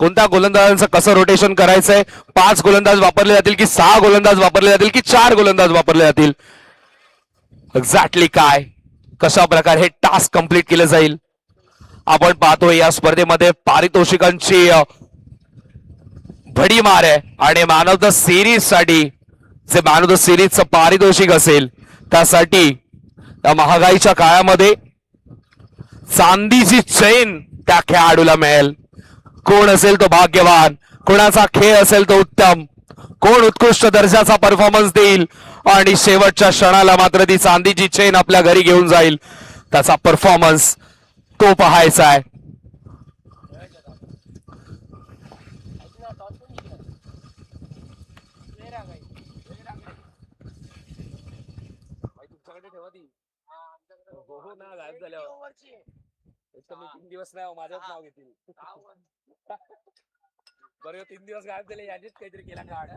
कोणत्या गोलंदाजांचं कसं रोटेशन करायचंय, 5 गोलंदाज वापरले जातील की 6 गोलंदाज वापरले जातील की 4 गोलंदाज वापरले जातील, एक्झॅक्टली काय कशा प्रकारे हे टास्क कंप्लीट केलं जाईल आपण पाहतोय. या स्पर्धेमध्ये पारितोषिकांची भडीमार आहे आणि मॅन ऑफ द सिरीज साठी जे मॅन ऑफ द सिरीजचं पारितोषिक असेल त्यासाठी या महागाईच्या काळामध्ये चांदीची चैन त्या खेळाडूला मिळेल. कोण असेल तो भाग्यवान, कोणाचा खेळ असेल तो उत्तम, कोण उत्कृष्ट दर्जाचा परफॉर्मन्स देईल आणि शेवटच्या क्षणाला मात्र ती चांदीची चेन आपल्या घरी घेऊन जाईल, त्याचा परफॉर्मन्स तो पाहायचा आहे. तीन दिवस नाही माझ्याच नाव घेतील. बरं 3 दिवस गायब झाले यानेच काहीतरी केला कार्ड.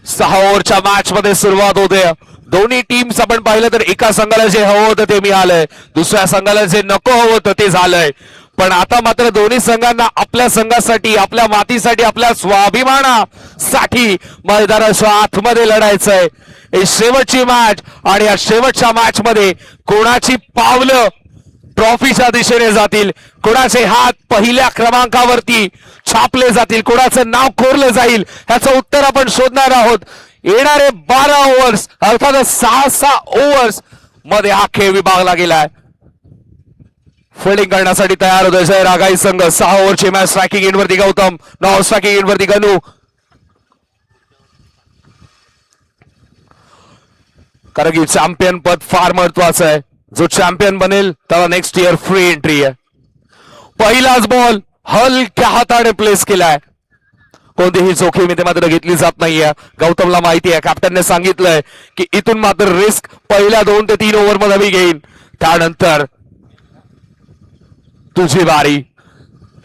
6 ओव्हरच्या मॅच मध्ये सुरुवात होते. दोन्ही टीम्स आपण पाहिलं तर एका संघाला जे हवं होतं ते मिळालंय, दुसऱ्या संघाला जे नको हवं होतं ते झालंय. पण आता मात्र दोन्ही संघांना आपल्या संघासाठी, आपल्या मातीसाठी, आपल्या स्वाभिमानासाठी मैदानाच्या आतमध्ये लढायचंय. ही शेवटची मॅच आणि या शेवटच्या मॅच मध्ये कोणाची पावलं ट्रॉफीच्या दिशेने जातील, कोणाचे हात पहिल्या क्रमांकावरती छापले जातील, कोणाचं नाव कोरलं जाईल ह्याचं उत्तर आपण शोधणार आहोत. येणारे 12 ओव्हर्स अर्थात 6 ओव्हर्स मध्ये हा खेळ विभागला गेलाय. फिल्डिंग करण्यासाठी तयार होतोय जय रागाई संघ. 6 ओव्हरची मॅच. स्ट्रायकिंग एंड वरती गौतम, नॉन स्ट्रायकिंग एंड वरती गनू. कारण की चॅम्पियन पद फार महत्वाचं आहे. जो चॅम्पियन बनेल त्याला नेक्स्ट इयर फ्री एंट्री आहे. पहिलाच बॉल हलक्या हाताने प्लेस केलाय. कोणतीही जोखीम इथे मात्र घेतली जात नाहीये. गौतमला माहिती आहे, कॅप्टनने सांगितलंय की इथून मात्र रिस्क पहिल्या 2 ते 3 ओव्हर मध्ये मी घेईन, त्यानंतर तुझी बारी.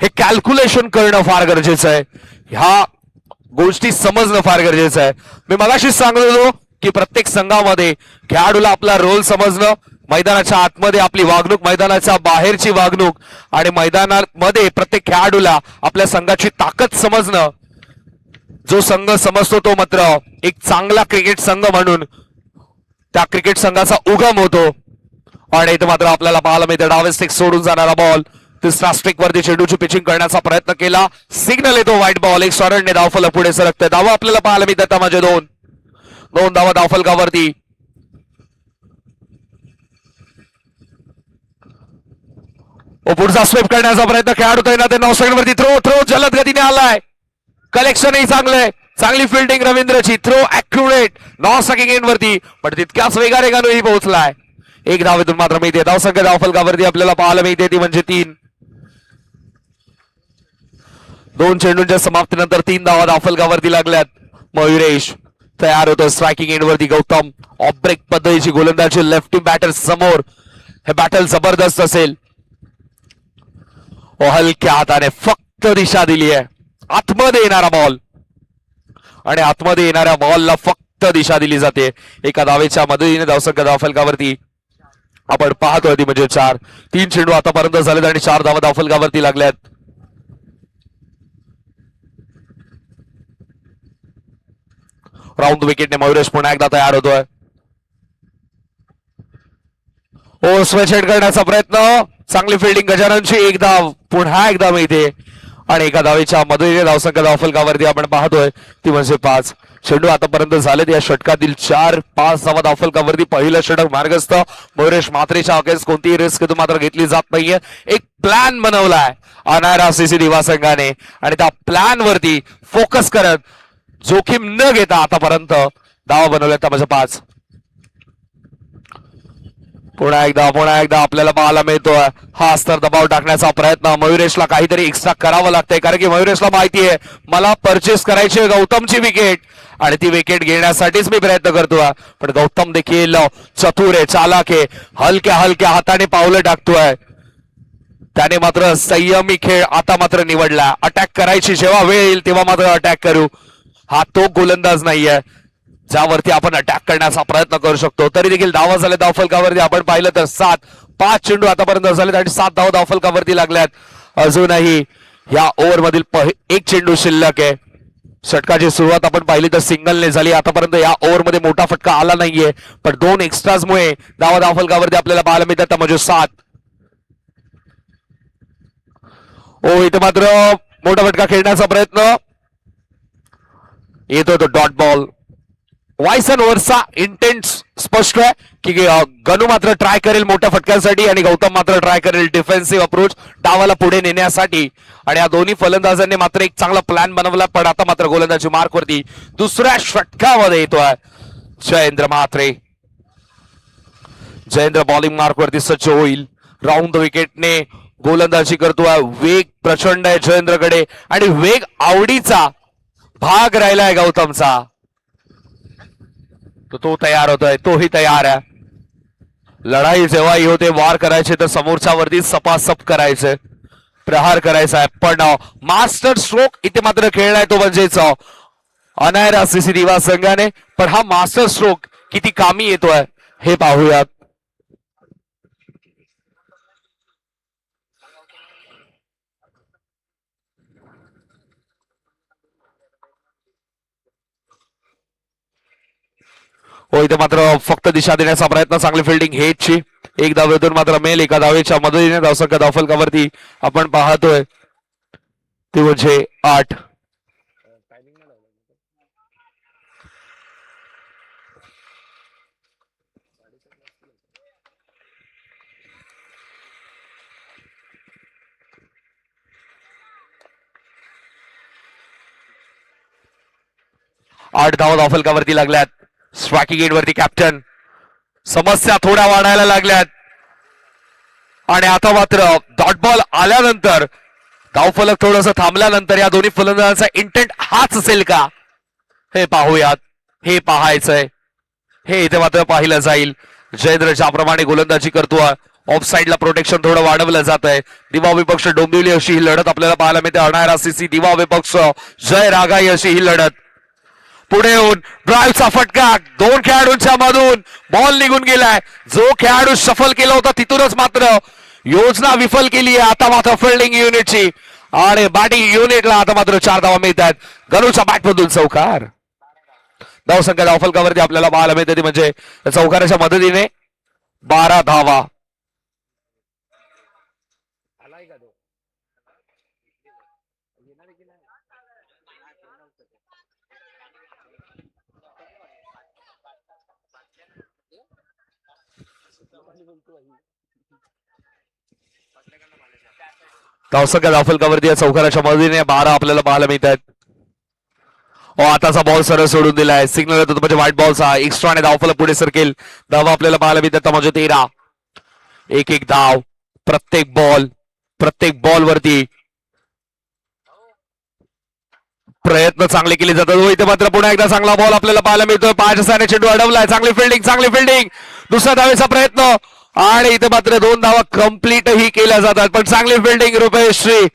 हे कॅल्क्युलेशन करणं फार गरजेचं आहे, ह्या गोष्टी समजणं फार गरजेचं आहे. मी मगाशीच सांगत होतो की प्रत्येक संघामध्ये खेळाडूला आपला रोल समजणं, मैदानाच्या आतमध्ये आपली वागणूक, मैदानाच्या बाहेरची वागणूक आणि मैदानामध्ये प्रत्येक खेळाडूला आपल्या संघाची ताकद समजणं. जो संघ समजतो तो मात्र एक चांगला क्रिकेट संघ म्हणून त्या क्रिकेट संघाचा उगम होतो. आणि इथे मात्र आपल्याला पाहायला मिळते डावे स्टिक सोडून जाणारा बॉल. तिसरा स्टिक वरती चेंडूची पिचिंग करण्याचा प्रयत्न केला, सिग्नल येतो व्हाईट बॉल. एक रनने धावफलक पुढे सरकते. धावा आपल्याला पाहायला मिळतात म्हणजे 2 धावा धावफलकावरती. पुढचा स्वीप करण्याचा प्रयत्न खेळाडू तैनात 9 सेकंड वरती. थ्रो जलद गतीने आलाय. कलेक्शनही चांगलंय, चांगली फिल्डिंग रवींद्रची. थ्रो ऍक्युरेट 9 स्ट्रायकिंग एंड वरती, पण तितक्याच वेगाने गणूही पोहोचलाय. 1 धावेतून मात्र मिळते. धावसंख्या धावफलकावरती आपल्याला पाहायला मिळते ती म्हणजे 3. 2 चेंडूंच्या समाप्तीनंतर 3 धावा धावफलकावरती लागल्यात. मयुरेश तयार होतो स्ट्रायकिंग एंड वरती. गौतम ऑफ ब्रेक पद्धतीची गोलंदाजी लेफ्टी बॅटर समोर. हे बॅटल जबरदस्त असेल. हलक्या हाताने फक्त दिशा दिली आहे. आतमध्ये येणारा बॉल आणि आतमध्ये येणाऱ्या बॉलला फक्त दिशा दिली जाते. एका धावेच्या मदतीने धावसंख्या धावफलकावरती आपण पाहतोय ती म्हणजे 4. 3 चेंडू आतापर्यंत झालेत आणि 4 धावा धावफलकावरती लागल्यात. राऊंड विकेटने मयुरेश पुन्हा एकदा तयार होतोय. स्विच हेड करण्याचा प्रयत्न, चांगली फिल्डिंग गजाननची. 1 धाव पुन्हा एकदा मिळते आणि एका धावेच्या मदतीने धावसंख्या धावफलकावरती आपण पाहतोय ती म्हणजे 5. चेंडू आतापर्यंत झालेत या षटकातील 4-5 धावा धावफलकावरती. पहिलं षटक मार्गस्थ. मयुरेश म्हात्रेच्या अगेन्स्ट कोणतीही रिस्क मात्र घेतली जात नाहीये. एक प्लॅन बनवलाय अनायरा सीसी दिवा संघाने आणि त्या प्लॅन वरती फोकस करत जोखीम न घेता आतापर्यंत धावा बनवल्या त्या म्हणजे 5. पुन्हा एकदा आपल्याला पाहायला मिळतोय हा अस्तर दबाव टाकण्याचा प्रयत्न. मयुरेशला काहीतरी एक्स्ट्रा करावं लागतंय कारण की मयुरेशला माहिती आहे मला परचेस करायची गौतमची विकेट आणि ती विकेट घेण्यासाठीच मी प्रयत्न करतोय. पण गौतम देखील चतुर आहे, चालाक आहे, हलक्या हाताने पावलं टाकतोय. त्याने मात्र संयमी खेळ आता मात्र निवडला. अटॅक करायची जेव्हा वेळ येईल तेव्हा मात्र अटॅक करू. हा तो गोलंदाज नाहीये ज्यावरती आपण अटॅक करण्याचा प्रयत्न करू शकतो. तरी देखील धावा झाले धावफलकावरती आपण पाहिलं तर 7. 5 चेंडू आतापर्यंत झालेत आणि 7 धावा धावफलकावरती लागल्यात. अजूनही या ओव्हर मधील एक चेंडू शिल्लक आहे. षटकाची सुरुवात आपण पाहिली तर सिंगलने झाली. आतापर्यंत या ओव्हर मध्ये मोठा फटका आला नाहीये, पण 2 एक्स्ट्राज मुळे धावा फलकावरती आपल्याला पाहायला मिळतात म्हणजे 7. इथे मात्र मोठा फटका खेळण्याचा प्रयत्न येतो तो डॉट बॉल. वायसन ओव्हरचा इंटेंट स्पष्ट आहे की गणू मात्र ट्राय करेल मोठ्या फटक्यासाठी आणि गौतम मात्र ट्राय करेल डिफेन्सिव्ह अप्रोच डावाला पुढे नेण्यासाठी. आणि या दोन्ही फलंदाजांनी मात्र एक चांगला प्लॅन बनवला, पण आता मात्र गोलंदाजी मार्कवरती दुसऱ्या षटकामध्ये येतोय जयेंद्र म्हात्रे. जयेंद्र बॉलिंग मार्कवरती सज्ज होईल. राऊंड द विकेटने गोलंदाजी करतोय. वेग प्रचंड आहे जयेंद्रकडे आणि वेग आवडीचा भाग राहिलाय गौतमचा. तो तयार होतोय, तोही तयार आहे. लढाई जेव्हाही होते वार करायचे तर समोरच्या वरती सपासप करायचे, प्रहार करायचा आहे. पण मास्टर स्ट्रोक इथे मात्र खेळलाय तो म्हणजेच अनायरा सीसी दिवा संघाने. पण हा मास्टर स्ट्रोक किती कामी येतोय हे पाहूयात. इथे मात्र फक्त दिशा देण्याचा प्रयत्न. चांगली फिल्डिंग हेटची. एक धावेतून मात्र मेल एका धावेच्या मदतीने धावसंख्या धावफलकावरती आपण पाहतोय ते म्हणजे 8. आठ धावा धावफलकावरती लागल्यात. स्ट्रायकिंग एंड वरती कॅप्टन. समस्या थोड्या वाढायला लागल्यात आणि आता मात्र डॉट बॉल आल्यानंतर धावफलक थोडस थांबल्यानंतर या दोन्ही फलंदाजांचा इंटेंट हाच असेल का हे पाहूयात. हे पाहायचंय, हे इथे मात्र पाहिलं जाईल. जयेंद्र ज्याप्रमाणे गोलंदाजी करतोय ऑफ साइडला प्रोटेक्शन थोडं वाढवलं जात आहे. दिवा विपक्ष डोंबिवली अशी ही लढत आपल्याला पाहायला मिळते. अनायरा सीसी दिवा विपक्ष जय रागाई अशी ही लढत. पुढे येऊन ड्राईव्हचा फटका 2 खेळाडूंच्या मधून बॉल निघून गेलाय. जो खेळाडू सफल केला होता तिथूनच मात्र योजना विफल केली आहे आता मात्र फिल्डिंग युनिटची आणि बॅटिंग युनिटला आता मात्र 4 धावा मिळतात. गणूच्या बॅटमधून चौकार. धावसंख्या धावफलकावरती आपल्याला पाहायला मिळते ती म्हणजे चौकाराच्या मदतीने 12 धावा. धावसंख्या धावफलकावरती या चौकाराच्या मदतीने 12 आपल्याला पाहायला मिळतात. आताचा बॉल सरळ सोडून दिलाय. सिग्नल येतो म्हणजे व्हाईट बॉलचा. एक्स्ट्राने धावफलक पुढे सरकेल. धावा आपल्याला पाहायला मिळतात म्हणजे 13. एक धाव प्रत्येक बॉल वरती प्रयत्न चांगले केले जातात. इथे मात्र पुन्हा एकदा चांगला बॉल आपल्याला पाहायला मिळतोय. 5 साने चेंडू अडवलाय. चांगली फिल्डिंग. दुसऱ्या धावेचा प्रयत्न आणि इथे मात्र 2 धावा कंप्लीट ही केल्या जातात. पण चांगली फिल्डिंग रुपेश श्री.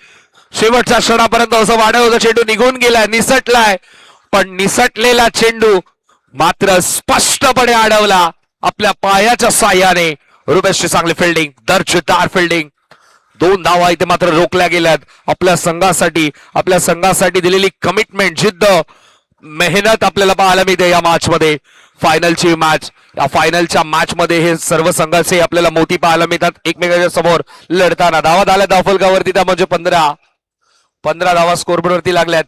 शेवटच्या क्षणापर्यंत असं वाढत होतं चेंडू निघून गेलाय, निसटलाय. पण निसटलेला चेंडू मात्र स्पष्टपणे अडवला आपल्या पायाच्या साह्याने. रुपेशची चांगली फिल्डिंग, दर्जेदार फिल्डिंग. 2 धावा इथे मात्र रोखल्या गेल्यात. आपल्या संघासाठी दिलेली कमिटमेंट, जिद्द, मेहनत आपल्याला पाहायला मिळते या मॅच मध्ये. फायनलची मॅच, या फायनलच्या मॅच मध्ये हे सर्व संघाचे आपल्याला मोती पाहायला मिळतात एकमेकांच्या समोर लढताना. धावा झाल्या धावफलकावरती त्या म्हणजे 15 धावा स्कोरबोर्डवरती लागल्यात.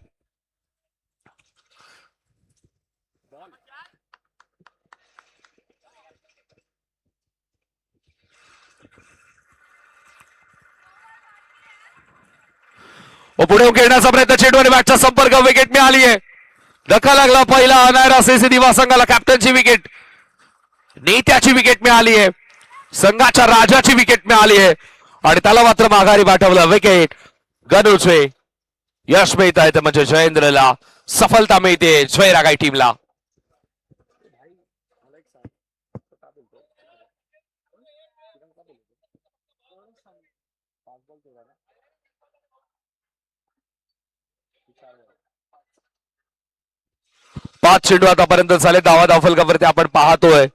पुढे खेळण्याचा प्रयत्न. चेंडू आणि बॅटचा संपर्क. विकेट मिळाली आहे. धक्का लागला पहिला. अनायरा सीसी दिवा संघाला. कॅप्टनची विकेट, नेत्याची विकेट मिळाली आहे. संघाच्या राजाची विकेट मिळाली आहे आणि त्याला मात्र माघारी पाठवलं. विकेट गणूचे यश मिळत आहे म्हणजे जयेंद्रला सफलता मिळते जय रागाई टीमला. पाच चेंडू आतापर्यंत झाले. धावा धावफलकावरती आपण पाहतोय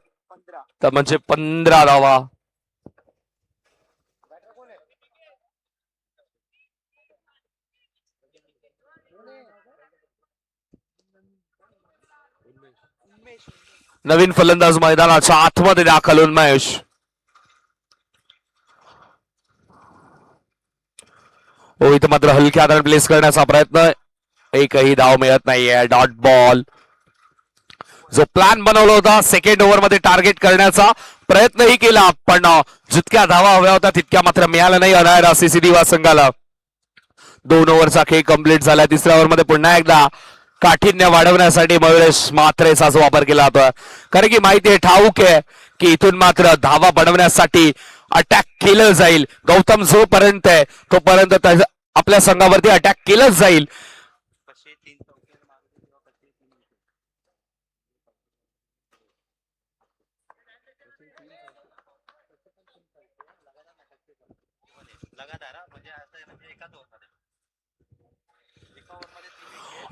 तर म्हणजे 15 धावा. नवीन फलंदाज मैदानाच्या आतमध्ये दाखल उन्मेष. हो इथं मात्र हलक्या हाताने प्लेस करण्याचा प्रयत्न, एकही धाव मिळत नाहीये. Dot ball. जो प्लॅन बनवला होता सेकंड ओव्हर मध्ये टार्गेट करण्याचा प्रयत्नही केला, पण जितक्या धावा हव्या होत्या तितक्या मात्र मिळाल्या नाही अनायर आरसीसी दिवा संघाला. 2 ओव्हरचा खेळ कंप्लीट झाला. तिसऱ्या ओव्हर मध्ये पुन्हा एकदा काठिण्य वाढवण्यासाठी मयुरेश म्हात्रेचा वापर केला होता, कारण की माहिती आहे, ठाऊक आहे की इथून मात्र धावा बनवण्यासाठी अटॅक केलं जाईल. गौतम जोपर्यंत आहे तोपर्यंत आपल्या संघावरती अटॅक केलंच जाईल.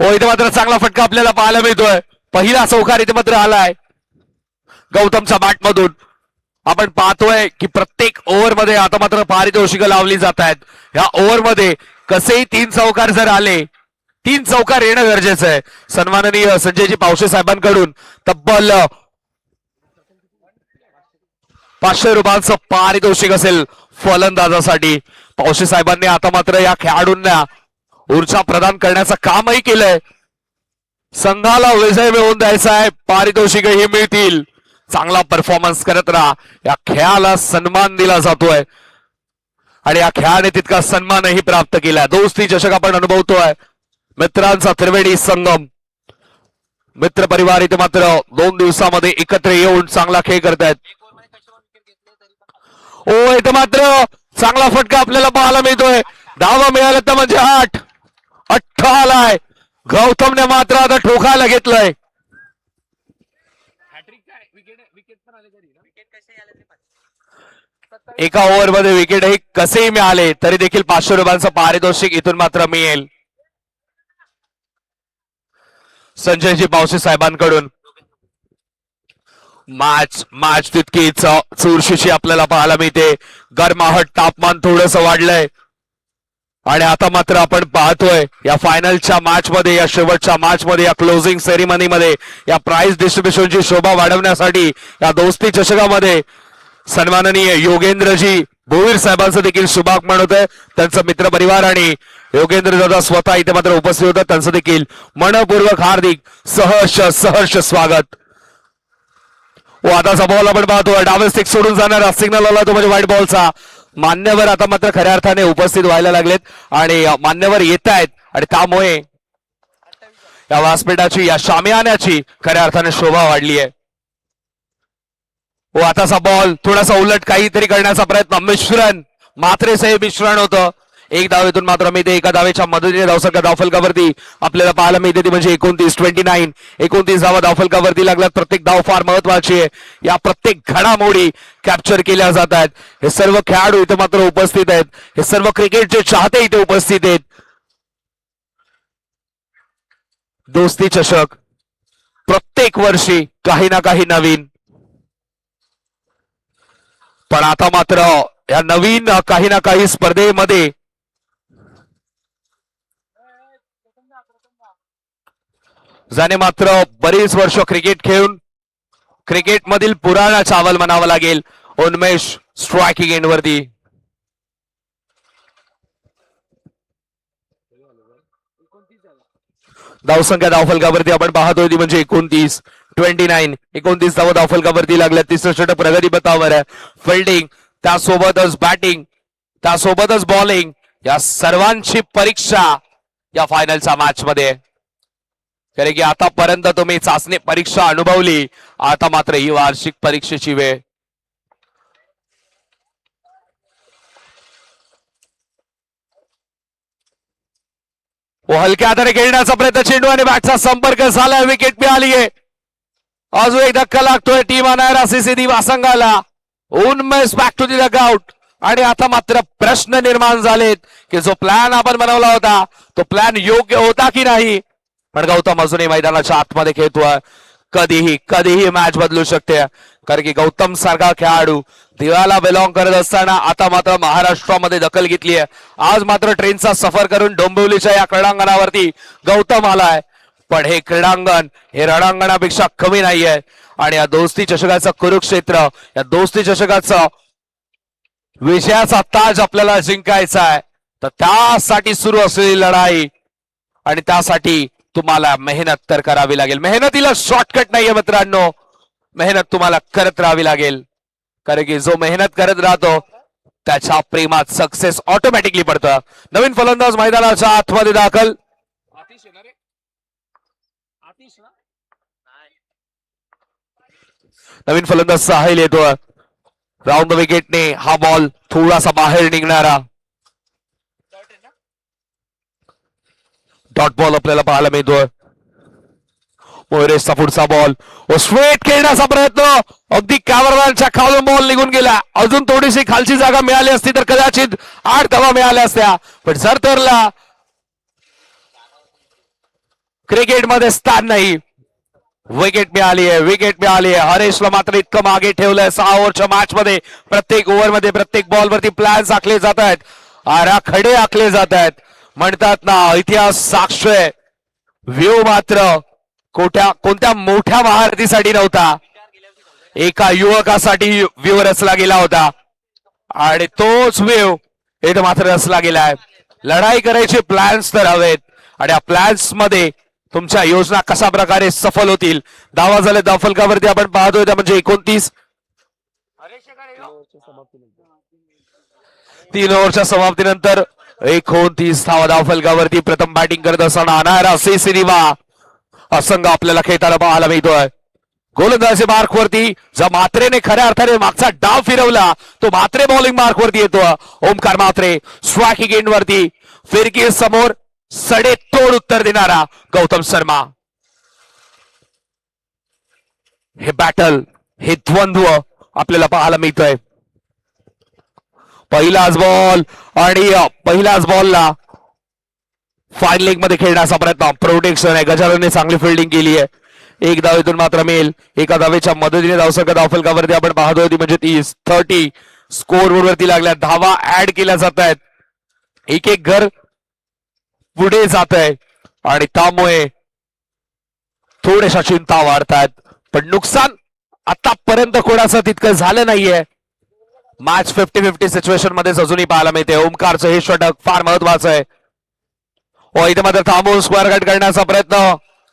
हो इथे मात्र चांगला फटका आपल्याला पाहायला मिळतोय. पहिला चौकार इथे मात्र आलाय गौतमच्या बॅटमधून. आपण पाहतोय की प्रत्येक ओव्हर मध्ये आता मात्र पारितोषिकं लावली जात आहेत. या ओव्हर मध्ये कसेही 3 चौकार जर आले, 3 चौकार येणं गरजेचं आहे. सन्माननीय संजयजी पावशे साहेबांकडून तब्बल 500 रुपयांचं पारितोषिक असेल फलंदाजासाठी. पावशे साहेबांनी आता मात्र या खेळाडूंना ऊर्जा प्रदान करण्याचं कामही केलंय. संघाला विजय मिळवून द्यायचा आहे, पारितोषिकही मिळतील. चांगला परफॉर्मन्स करत राहा. या खेळाला सन्मान दिला जातोय आणि या खेळाने तितका सन्मानही प्राप्त केला. दोस्ती चषक आपण अनुभवतोय, मित्रांचा त्रिवेणी संगम. मित्र परिवार इथे मात्र 2 दिवसामध्ये एकत्र येऊन चांगला खेळ करतायत. ओ इथे मात्र चांगला फटका आपल्याला पाहायला मिळतोय. धावा मिळाल्या तर म्हणजे 8 आलाय. गौतमने मात्र आता ठोकायला घेतलंय. एका ओव्हर मध्ये विकेटही कसेही मिळाले तरी देखील 500 रुपयांचं पारितोषिक इथून मात्र मिळेल संजयजी पावसे साहेबांकडून. मॅच तितकीच चुरशीची आपल्याला पाहायला मिळते. गरमाहट, तापमान थोडंस वाढलंय आणि आता मात्र आपण पाहतोय या फायनलच्या मॅच मध्ये, या शेवटच्या मॅच मध्ये, या क्लोजिंग सेरेमनी मध्ये, या प्राइज डिस्ट्रीब्युशनची शोभा वाढवण्यासाठी या दोस्ती चषकामध्ये सन्माननीय योगेंद्रजी भोईर साहेबांचं देखील शुभागमन होतंय. त्यांचा मित्र परिवार आणि योगेंद्र दादा स्वतः इथे मात्र उपस्थित होतात. त्यांचं देखील मनपूर्वक हार्दिक सहर्ष स्वागत. व आताचा बॉल आपण पाहतोय, डावे स्टिक सोडून जाणारा सिग्नल आला तो म्हणजे व्हाईट बॉलचा. मान्यवर आता मात्र खऱ्या अर्थाने उपस्थित व्हायला लागलेत आणि मान्यवर येत आहेत आणि त्यामुळे या व्यासपीठाची, या शामियान्याची खऱ्या अर्थाने शोभा वाढली आहे. व आताचा बॉल थोडासा उलट काहीतरी करण्याचा प्रयत्न. मिश्रण, म्हात्रेचं हे मिश्रण होतं. एक धावेतून मात्र मी ते एका धावेच्या मदतीने धावसंख्या धावफलकावरती आपल्याला पाहायला मिळते ती म्हणजे 29 धावा धावफलकावरती लागल्यात. प्रत्येक धाव फार महत्वाची आहे. या प्रत्येक घडामोडी कॅप्चर केल्या जात आहेत. हे सर्व खेळाडू इथे मात्र उपस्थित आहेत. हे सर्व क्रिकेटचे चाहते इथे उपस्थित आहेत. दोस्ती चषक प्रत्येक वर्षी काही ना काही नवीन, पण आता मात्र या नवीन काही ना काही स्पर्धेमध्ये ज्याने मात्र बरीच वर्ष क्रिकेट खेळून क्रिकेट मधील पुराणा चावल म्हणावं लागेल, उन्मेष स्ट्रायकिंग एंड वरती. धावसंख्या धावफलकावरती आपण पाहतोय ती म्हणजे 29 धावा धावफलकावरती लागल्या. तिसरं षटक प्रगती पथावर आहे. फिल्डिंग, त्यासोबतच बॅटिंग, त्यासोबतच बॉलिंग, या सर्वांची परीक्षा या फायनलच्या मॅच मध्ये. कारण की आतापर्यंत तुम्ही चाचणी परीक्षा अनुभवली, आता मात्र ही वार्षिक परीक्षेची वेळ. हलक्या हाताने खेळण्याचा प्रयत्न, चेंडू आणि बॅटचा संपर्क झालाय, विकेट मिळाली आहे. अजून एक धक्का लागतोय टीम अनायर आरसीसी दिवा संघाला. Unmesh back to the dugout आणि आता मात्र प्रश्न निर्माण झालेत की जो प्लॅन आपण बनवला होता तो प्लॅन योग्य होता की नाही. पण गौतम अजूनही मैदानाच्या आतमध्ये खेळतोय. कधीही मॅच बदलू शकते. कारण की गौतम सारखा खेळाडू दिवाला बिलॉंग करत असताना आता मात्र महाराष्ट्रामध्ये दखल घेतली आहे. आज मात्र ट्रेनचा सफर करून डोंबिवलीच्या या क्रीडांगणावरती गौतम आलाय. पण हे क्रीडांगण हे रणांगणापेक्षा कमी नाहीये आणि या दोस्ती चषकाचं कुरुक्षेत्र, या दोस्ती चषकाचं विजयाचा ताज आपल्याला जिंकायचा आहे. तर त्यासाठी सुरू असलेली लढाई आणि त्यासाठी तुम्हाला मेहनत तर करावी लागेल. मेहनतीला शॉर्टकट नाहीये मित्रांनो, मेहनत तुम्हाला करत राहावी लागेल. कारण की जो मेहनत करत राहतो त्याच्या प्रेमात सक्सेस ऑटोमॅटिकली पडतं. नवीन फलंदाज मैदानाच्या आतमध्ये दाखल. आतिश आहे ना रे? आतिश ना? नवीन फलंदाज साहिल येतोय. राऊंड द विकेटने हा बॉल थोडासा बाहेर निघणारा Short आहे ना? डॉट बॉल आपल्याला पाहायला मिळतोय. मोरेसचा पुढचा बॉल स्ट्रेट खेळण्याचा प्रयत्न, अगदी कॅमेरामॅनच्या खालून बॉल निघून गेला. अजून थोडीशी खालची जागा मिळाली असती तर कदाचित 8 धावा मिळाल्या असत्या. पण जर तरला क्रिकेटमध्ये स्थान नाही. विकेट मिळाली आहे, विकेट मिळाली आहे. हरेशला मात्र इतकं मागे ठेवलंय 6 ओव्हरच्या मॅच मध्ये. प्रत्येक ओव्हरमध्ये प्रत्येक बॉलवरती प्लॅन्स आखले जात आहेत, आराखडे आखले जात आहेत. म्हणतात ना इतिहास साक्ष आहे. व्ह्यू मात्र कोणत्या मोठ्या महारथीसाठी नव्हता, एका युवकासाठी व्ह्यू रचला गेला होता आणि तोच व्ह्यू इथं मात्र रचला गेलाय. लढाई करायचे प्लॅन्स तर हवेत आणि या प्लॅन्स मध्ये तुमच्या योजना कशा प्रकारे सफल होतील. धावा झाले धावफलकावरती आपण पाहतोय त्या म्हणजे 29. 3 ओव्हरच्या समाप्तीनंतर 29 धावा धावफलकावरती. प्रथम बॅटिंग करत असताना अनायरा सिसिनिवा हा संघ आपल्याला खेळताना पाहायला मिळतोय. गोलंदाजी मार्क वरती ज्या मात्रेने खऱ्या अर्थाने मागचा डाव फिरवला तो मात्रे बॉलिंग मार्क वरती येतो. ओमकार मात्रे स्ट्रायकिंग एंड वरती. फिरकी समोर सडे तोड उत्तर देणारा गौतम शर्मा. हे बॅटल, हे द्वंद्व आपल्याला पाहायला मिळतोय. पहिलाच बॉल आणि पहिल्याच बॉलला फाईन लेग मध्ये खेळण्याचा प्रयत्न. प्रोटेक्शन आहे, गजाननने चांगली फिल्डिंग केली आहे. 1 धावेतून मात्र मिळेल. एका धावेच्या मदतीने धावसंख्या धावफलकावरती आपण पाहतोय ती म्हणजे 30 स्कोर वरती लागल्या. धावा ऍड केल्या जात आहेत. एक एक घर पुढे जात आहे आणि त्यामुळे थोड्याशा चिंता वाढतात. पण नुकसान आतापर्यंत कोणाचं तितकं झालं नाहीये. मॅच 50-50 सिच्युएशन मध्ये अजूनही पाहायला मिळते. ओमकारचं हे षटक फार महत्वाचं आहे. इथे मात्र थांबून स्क्वेअर कट करण्याचा प्रयत्न.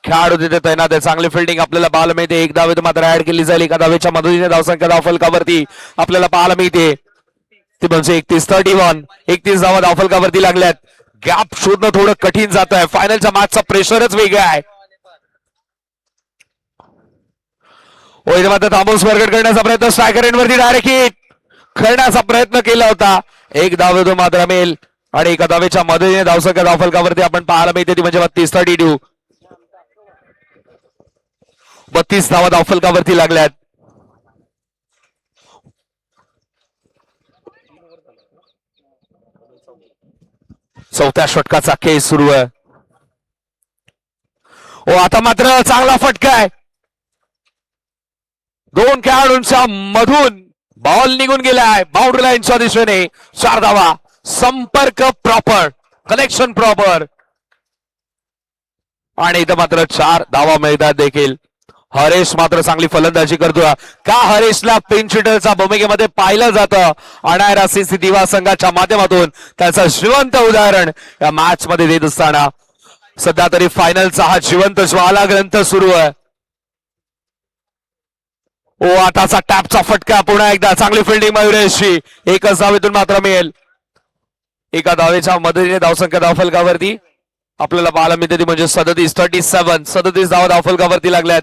खेळाडू तिथे तैनात आहे. चांगली फिल्डिंग आपल्याला पाहायला मिळते. 1 धावेत मात्र ऍड केली जाईल. एका धावेच्या मदतीने धावसंख्या धावफलकावरती आपल्याला पाहायला मिळते ती म्हणजे 31 धावा धावफलकावरती लागल्यात. गॅप शोधणं थोडं कठीण जात आहे. फायनलच्या मॅचचा प्रेशरच वेगळा आहे. इथे मात्र थांबून स्क्वेअर कट करण्याचा प्रयत्न. स्ट्रायकर एंडवरती डायरेक्ट हिट करण्याचा प्रयत्न केला होता. 1 धावेतून मात्र मिळेल आणि एका धावेच्या मदतीने धावसंख्या धावफलकावरती आपण पाहायला मिळते ती म्हणजे 32 धावा धावफलकावरती लागल्यात. चौथ्या षटकाचा खेळ सुरू आहे. आता मात्र चांगला फटका आहे. 2 खेळाडूंच्या मधून बॉल निघून गेलाय बाउंड्री लाईनच्या दिशेने. 4 धावा. संपर्क प्रॉपर, कनेक्शन प्रॉपर आणि इथं मात्र 4 धावा मिळतात देखील. हरेश मात्र चांगली फलंदाजी करतोय. का हरेशला पिंच हिटरच्या भूमिकेमध्ये पाहिलं जातं अनायरा सिसिनिवा संघाच्या माध्यमातून त्याचं जिवंत उदाहरण या मॅच मध्ये देत असताना सध्या तरी फायनलचा हा जिवंत ज्वाला ग्रंथ सुरू आहे. आताचा टॅपचा फटका. पुन्हा एकदा चांगली फिल्डिंग मयुरेशची. 1 धावेतून मात्र मिळेल. एका धावेच्या मदतीने धावसंख्या धावफलकावरती आपल्याला पाहायला मिळते ती म्हणजे 37 धावा धावफलकावरती लागल्यात.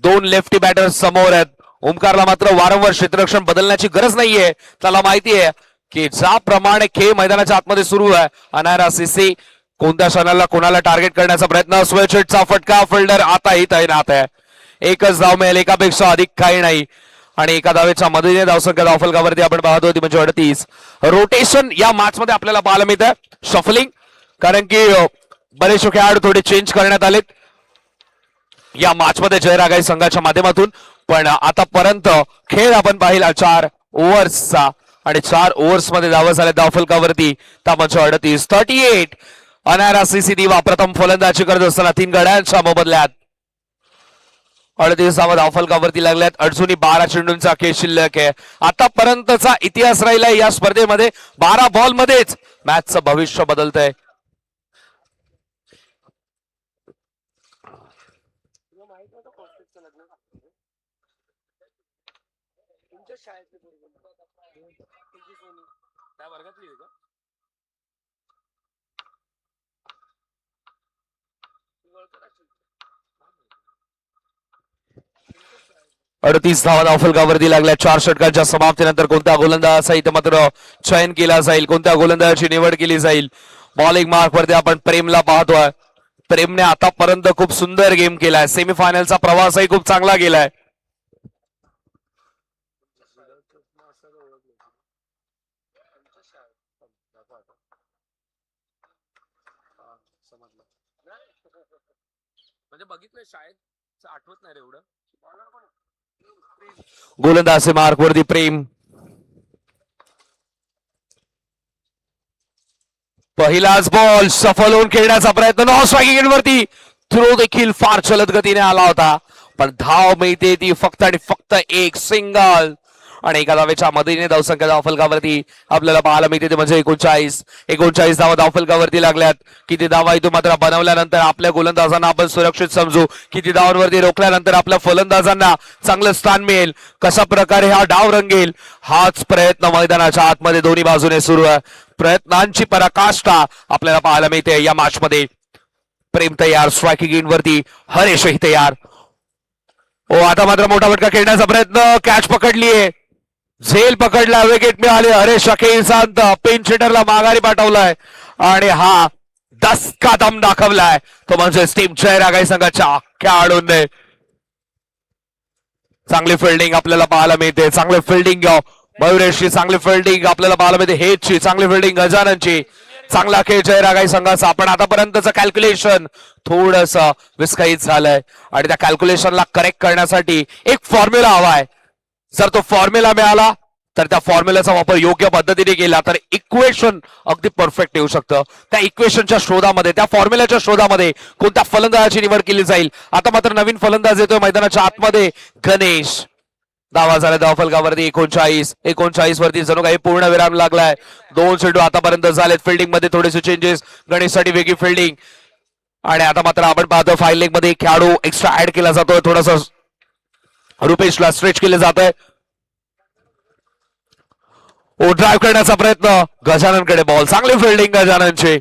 2 लेफ्टी बॅटर समोर आहेत. ओमकारला मात्र वारंवार क्षेत्ररक्षण बदलण्याची गरज नाहीये. त्याला माहिती आहे की ज्याप्रमाणे खेळ मैदानाच्या आतमध्ये सुरू आहे अनायरा सिसी कोणत्या क्षणाला कोणाला टार्गेट करण्याचा प्रयत्न. स्वेच हिटचा फटका. फिल्डर आताही तैनात आहे. 1च धाव मिळेल, एकापेक्षा अधिक काही नाही आणि एका धावेच्या मदतीने धावसंख्या धावफलकावरती आपण पाहतो ती म्हणजे 38. रोटेशन या मॅच मध्ये आपल्याला पाहायला मिळतं. शफलिंग, कारण की बरेचसे खेळाडू थोडे चेंज करण्यात आलेत या मॅच मध्ये जयरागाई संघाच्या माध्यमातून. पण आतापर्यंत खेळ आपण पाहिला 4 ओव्हर्सचा आणि 4 ओव्हर्स मध्ये धावा झाल्या धावफलकावरती त्यामध्ये 38 अनारा सीसीदिवा प्रथम फलंदाजी करत असताना 3 गड्यांच्या मोबदल्यात 38 धावा धावफलकावरती लागल्यात. अजूनही 12 चेंडूंचा खेळ शिल्लक आहे. आतापर्यंतचा इतिहास राहिलाय या स्पर्धेमध्ये 12 बॉल मध्येच मॅचचं भविष्य बदलतंय. त्या वर्गातली आहे का? 38 धावा धावफलकावरती लागल्या. 4 षटकांच्या समाप्तीनंतर कोणत्या गोलंदाजाचा इथे मात्र चयन केला जाईल, कोणत्या गोलंदाजाची निवड केली जाईल. बॉलिंग मार्क वरती आपण प्रेमला पाहतोय. प्रेमने आतापर्यंत खूप सुंदर गेम केलाय. सेमीफायनलचा प्रवासही खूप चांगला गेलाय. म्हणजे बघितलं शाळेत आठवत नाही रे एवढं. गोलंदाज मार्क वरती प्रेम. पहिलाच बॉल सफल होऊन खेळण्याचा प्रयत्न नॉन स्ट्रायकिंग वरती. थ्रो देखील फार जलद गतीने आला होता पण धाव मिळते ती फक्त आणि फक्त एक सिंगल आणि एका धावेच्या मदतीने धावसंख्या धावफलकावरती आपल्याला पाहायला मिळते ते म्हणजे 39 धावा धावफलकावरती लागल्यात. किती धावा इथून मात्र बनवल्यानंतर आपल्या गोलंदाजांना आपण सुरक्षित समजू, किती धावांवरती रोखल्यानंतर आपल्या फलंदाजांना चांगलं स्थान मिळेल, कशा प्रकारे हा डाव रंगेल हाच प्रयत्न मैदानाच्या आतमध्ये दोन्ही बाजूने सुरू आहे. प्रयत्नांची पराकाष्ठा आपल्याला पाहायला मिळते या मॅच मध्ये. प्रेम तयार, स्ट्रायकिंग इन वरती हरेशही तयार. आता मात्र मोठा फटका खेळण्याचा प्रयत्न, कॅच पकडलीये, झेल पकडला, विकेट मिळाले. हरेश अखेर शांत पिन हिटरला माघारी पाठवलाय आणि हा दसका दम दाखवलाय तो म्हणजे टीम जयरागाई संघाच्या खेळाडूंनी. चांगली फिल्डिंग आपल्याला पाहायला मिळते, चांगली फिल्डिंग मयुरेशची, चांगली फिल्डिंग आपल्याला पाहायला मिळते हेजची, चांगली फिल्डिंग गजाननची. चांगला खेळ जयरागाई संघाचा. पण आतापर्यंतचं कॅल्क्युलेशन थोडस विस्कळीत झालंय आणि त्या कॅल्क्युलेशनला करेक्ट करण्यासाठी एक फॉर्म्युला हवाय. जर तो फॉर्म्युला मिळाला तर त्या फॉर्म्युलाचा वापर योग्य पद्धतीने केला तर इक्वेशन अगदी परफेक्ट येऊ शकतं. त्या इक्वेशनच्या शोधामध्ये, त्या फॉर्म्युलाच्या शोधामध्ये कोणत्या फलंदाजाची निवड केली जाईल. आता मात्र नवीन फलंदाज येतोय मैदानाच्या आतमध्ये, गणेश. धावा झाल्या धावफलकावरती 39 वरती जणू काही पूर्ण विराम लागलाय. 2 चेंडू आतापर्यंत झालेत. फिल्डिंग मध्ये थोडेसे चेंजेस, गणेशसाठी वेगळी फिल्डिंग आणि आता मात्र आपण पाहतो फाईल लेग मध्ये खेळाडू एक्स्ट्रा ऍड केला जातोय. थोडासा रुपेशला स्ट्रेच केले जात आहे. ड्राईव्ह करण्याचा प्रयत्न, गजाननकडे बॉल, चांगली फिल्डिंग गजाननची.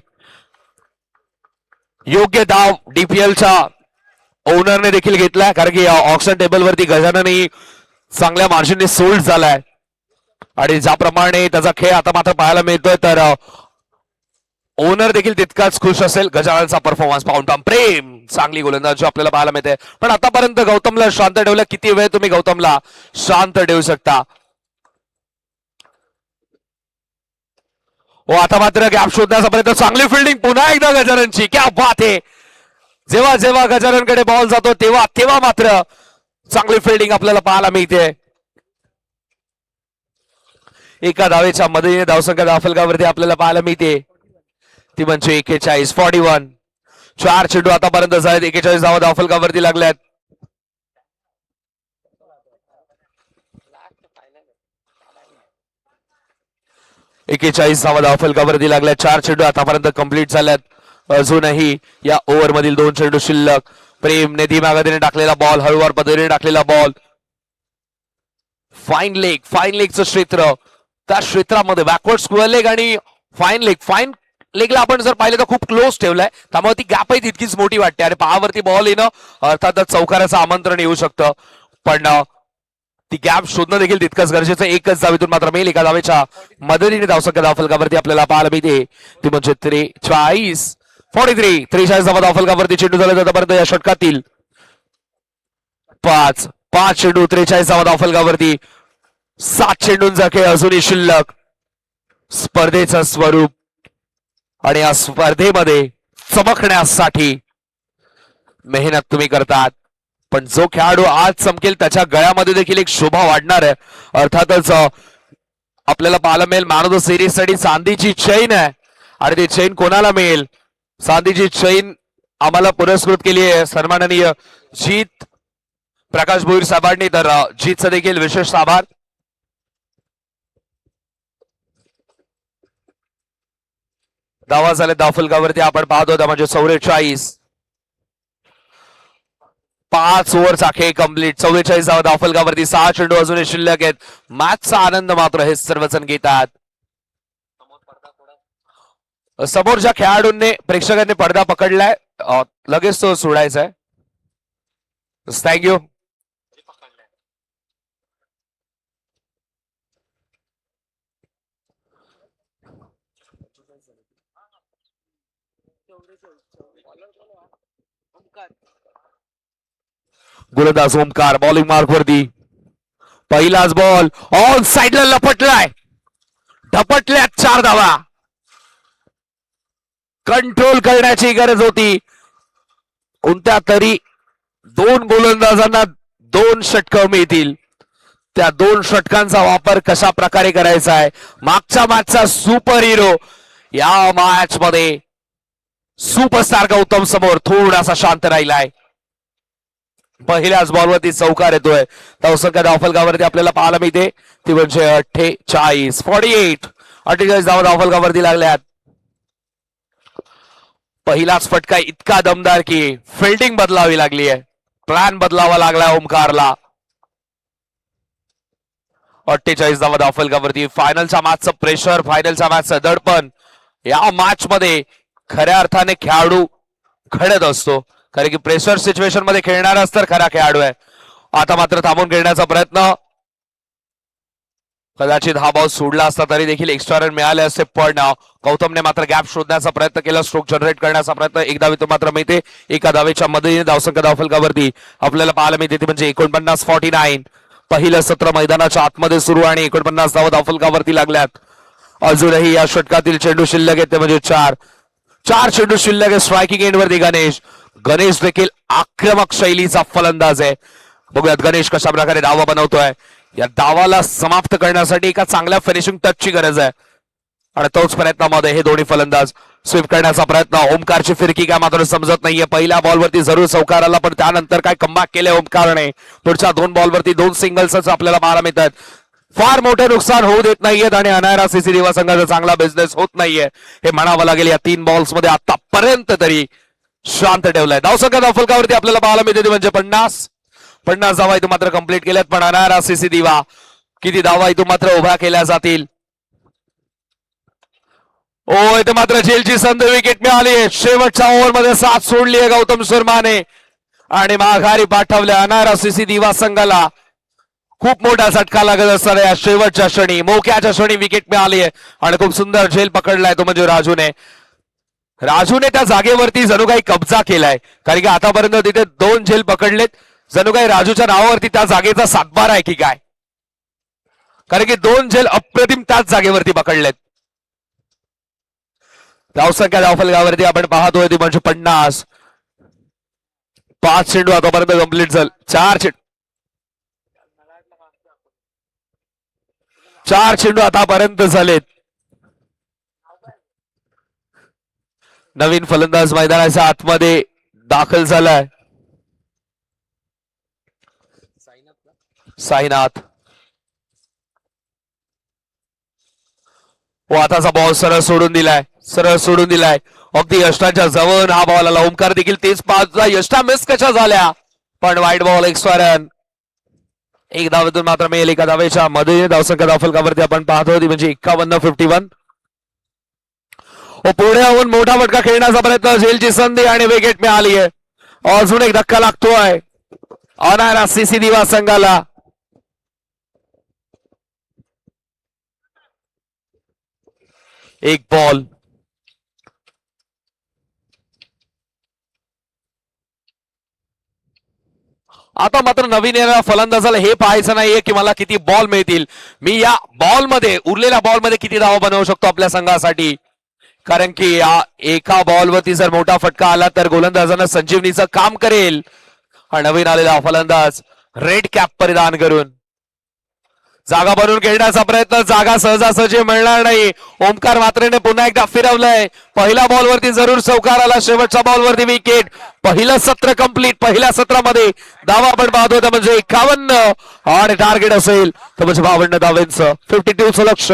योग्य धाव डीपीएलच्या ओनरने देखील घेतलाय कारण की ऑक्शन टेबल वरती गजानन ही चांगल्या मार्जिनने सोल्ड झालाय आणि ज्याप्रमाणे त्याचा खेळ आता मात्र पाहायला मिळतोय तर ओनर देखील तितकाच खुश असेल गजाननचा परफॉर्मन्स पाहून. प्रेम चांगली गोलंदाजी आपल्याला पाहायला मिळते पण आतापर्यंत गौतमला शांत ठेवलं. किती वेळ तुम्ही गौतमला शांत ठेवू शकता. आता मात्र गॅप शोधण्याचा प्रयत्न, चांगली फिल्डिंग पुन्हा एकदा गजाननची. क्या बात आहे. जेव्हा जेव्हा गजाननकडे बॉल जातो तेव्हा तेव्हा मात्र चांगली फिल्डिंग आपल्याला पाहायला मिळते. एका धावेच्या मदतीने धावसंख्या धावफलकावरती आपल्याला पाहायला मिळते ती म्हणजे 41. 4 चेंडू आतापर्यंत झालेत. 41 धावा धावफलकावरती लागल्यात. धावा धावफलकावरती लागल्या. 4 चेंडू आतापर्यंत कंप्लीट झाल्यात. अजूनही या ओव्हर मधील 2 चेंडू शिल्लक. प्रेमने धीम्या गतीने टाकलेला बॉल, हळूवार पद्धतीने टाकलेला बॉल. फाईन लेगचं क्षेत्र, त्या क्षेत्रामध्ये बॅकवर्ड स्क्वेअर लेग आणि फाईन लेगला आपण जर पाहिलं तर खूप क्लोज ठेवलाय त्यामुळे ती गॅपही तितकीच मोठी वाटते आणि पाहावरती बॉल येणं अर्थातच चौकाराचं आमंत्रण येऊ शकतं पण ती गॅप शोधणं देखील तितकंच गरजेचं. एकच धावेतून मात्र मिळेल. एका धावेच्या मदतीने धावसंख्या धावफलकावरती आपल्याला पाहायला मिळते ती म्हणजे 43 धावा धावफलकावरती चेंडू झाले आतापर्यंत या षटकातील. 5 चेंडू 43 धावा धावफलकावरती. 7 चेंडूंचा खेळ अजूनही शिल्लक. स्पर्धेचं स्वरूप आणि या स्पर्धेमध्ये चमकण्यासाठी मेहनत तुम्ही करतात. पण जो खेळाडू आज चमकेल त्याच्या गळ्यामध्ये देखील एक शोभा वाढणार आहे. अर्थातच आपल्याला पाहायला मिळेल मॅन ऑफ द सिरीज साठी चांदीची चैन आहे आणि ती चैन कोणाला मिळेल? चांदीची चैन आम्हाला पुरस्कृत केली आहे सन्माननीय जीत प्रकाश भोईर साहेबांनी. तर जीतचा देखील विशेष आभार. धावा झाले धावफलकावरती आपण पाहतो त्या म्हणजे 44. 5 ओव्हरचा खेळ कंप्लीट. 44 धावा धावफलकावरती. 6 चेंडू अजूनही शिल्लक आहेत. मॅचचा आनंद मात्र हे सर्वजण घेतात. समोरच्या खेळाडूंनी प्रेक्षकांनी पडदा पकडलाय. लगेच तो सोडायचा आहे. थँक्यू. गोलंदाज ओमकार बॉलिंग मार्क वरती. पहिलाच बॉल ऑन साइडला लपटलाय. ढपटल्यात 4 धावा. कंट्रोल करण्याची गरज होती. कोणत्या तरी 2 गोलंदाजांना 2 षटकं मिळतील. त्या 2 षटकांचा वापर कशा प्रकारे करायचा आहे. मागच्या मॅचचा सुपर हिरो या मॅच मध्ये सुपरस्टार गौतम समोर थोडासा शांत राहिलाय. पहिल्याच बॉलवरती चौकार येतोय. धावसंख्या धावफलकावरती आपल्याला पाहायला मिळते ती म्हणजे 48. 48 धावा धावफलकावरती लागल्यात. पहिलाच फटका इतका दमदार की फिल्डिंग बदलावी लागली आहे. प्लॅन बदलावा लागलाय ओमकारला. 48 धावा धावफलकावरती. फायनलच्या मॅचचं प्रेशर, फायनलच्या मॅचचं दडपण या मॅच मध्ये खऱ्या अर्थाने खेळाडू घडत असतो. कारण की प्रेशर सिच्युएशन मध्ये खेळणाराच तर खरा खेळाडू आहे. आता मात्र थांबून खेळण्याचा प्रयत्न. कदाचित हा बॉल सोडला असता तरी देखील एक्स्ट्रा रन मिळाले असते. पण गौतमने मात्र गॅप शोधण्याचा प्रयत्न केला. स्ट्रोक जनरेट करण्याचा प्रयत्न. एक धावेतून मात्र मिळते. एका धावेच्या मदतीने धावसंख्या धावफलकावरती आपल्याला पाहायला मिळते ती म्हणजे 49. 49. पहिलं सत्र मैदानाच्या आतमध्ये सुरू आणि 49 धावा धावफलकावरती लागल्यात. अजूनही या षटकातील चेंडू शिल्लक आहेत ते म्हणजे 4 चेंडू शिल्लक आहे. स्ट्रायकिंग एंड वरती गणेश देखील आक्रमक शैलीचा फलंदाज आहे. बघूयात गणेश कशा प्रकारे धावा बनवतोय. या धावाला समाप्त करण्यासाठी एका चांगल्या फिनिशिंग टचची गरज आहे आणि तोच प्रयत्नामध्ये हे दोन्ही फलंदाज स्वीप करण्याचा प्रयत्न. ओमकारची फिरकी काय मात्र समजत नाहीये. पहिल्या बॉलवरती जरूर चौकार आला पण त्यानंतर काय कमबॅक केले ओमकारने. पुढच्या 2 बॉलवरती 2 सिंगल्सच आपल्याला पाहायला मिळतात. फार मोठे नुकसान होऊ देत नाहीयेत आणि अनायरा सीसी दिवा संघाचा चांगला बिझनेस होत नाहीये हे म्हणावं लागेल. या 3 बॉल्स मध्ये आतापर्यंत तरी शांत ठेवलाय. धावसंख्या धावफलकावरती आपल्याला पाहायला मिळते म्हणजे 50 धावा इथून मात्र कंप्लीट केल्यात. पण अनायरा सीसी दिवा किती धावा इथून मात्र उभ्या केल्या जातील. ओ इथे मात्र झेलची संधी. विकेट मिळाली. शेवटच्या ओव्हरमध्ये 7 सोडली आहे गौतम शर्माने आणि माघारी पाठवल्या अनायरा सीसी दिवा संघाला. खूप मोठा झटका लागत असताना या शेवटच्या क्षणी मोक्याच्या क्षणी विकेट मिळाली आहे आणि खूप सुंदर झेल पकडलाय तो म्हणजे राजूने त्या जागेवरती जणू काही कब्जा केलाय. कारण की आतापर्यंत तिथे 2 झेल पकडलेत. जणू काही राजूच्या नावावरती त्या जागेचा 7बार आहे की काय. कारण की 2 झेल अप्रतिम त्याच जागेवरती पकडलेत. धावसंख्या धावफलकावरती आपण पाहतोय ती म्हणजे 50. 5 चेंडू आतापर्यंत कंप्लीट झाले. 4 चेंडू आतापर्यंत झालेत. नवीन फलंदाज मैदानाच्या आतमध्ये दाखल झालाय. साईनाथ. व आताचा बॉल सरळ सोडून दिलाय. अगदी यष्टाच्या जवळ हा बॉल आला. ओमकार देखील तेच 5 यष्टा मिस कशा झाल्या पण वाईट बॉल. Extra run. 1 धावेतून मात्र मिळेल. एका धावेच्या मध्ये धावसंख्या धावफलकावरती आपण पाहतो ती म्हणजे 51. 51. पुढे येऊन मोठा फटका खेळण्याचा प्रयत्न. झेलची संधी आणि विकेट मिळाली आहे. अजून एक धक्का लागतोय अनायरा सीसी दिवा संघाला. एक बॉल. आता मात्र नवीन येणाऱ्या फलंदाजाला हे पाहायचं नाहीये की मला किती बॉल मिळतील. मी या बॉलमध्ये उरलेल्या बॉलमध्ये किती धावा बनवू शकतो आपल्या संघासाठी. कारण की या एका बॉलवरती जर मोठा फटका आला तर गोलंदाजांना संजीवनीचं काम करेल हा नवीन आलेला फलंदाज रेड कॅप परिधान करून जागा बनवून खेळण्याचा प्रयत्न, जागा सहजासहजी मिळणार नाही. ओमकार म्हात्रेने पुन्हा एकदा फिरवलंय. पहिल्या बॉलवरती जरूर चौकार आला, शेवटच्या बॉलवरती विकेट. पहिलं सत्र कंप्लीट. पहिल्या सत्रामध्ये धावा आपण पाहतो त्या म्हणजे 51 आणि टार्गेट असेल तर म्हणजे 52 धावेंचं 52चं लक्ष.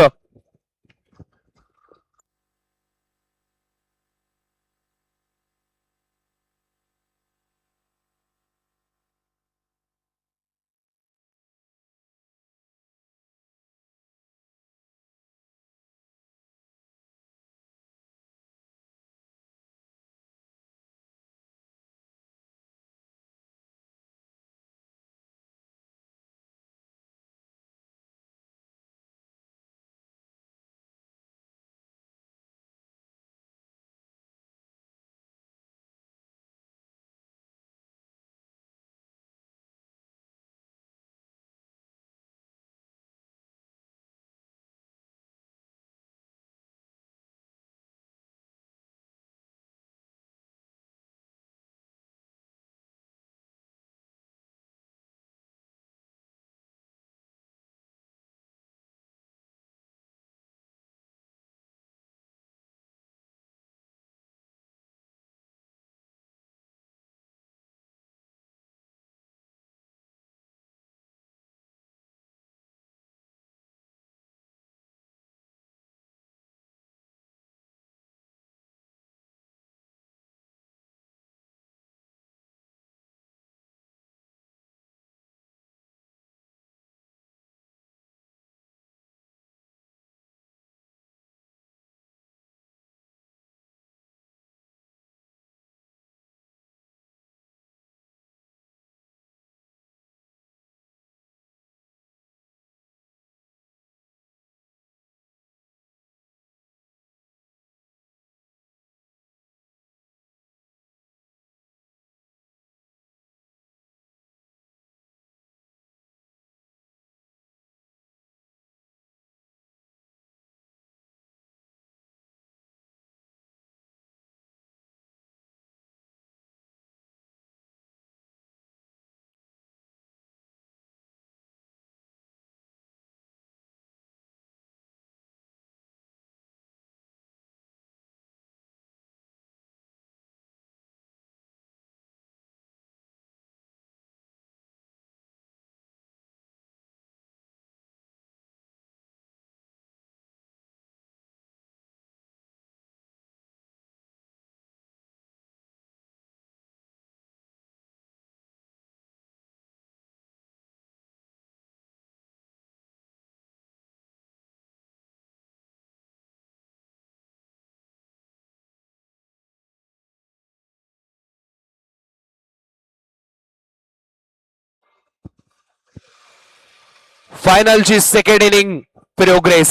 फायनलची सेकंड इनिंग प्रोग्रेस.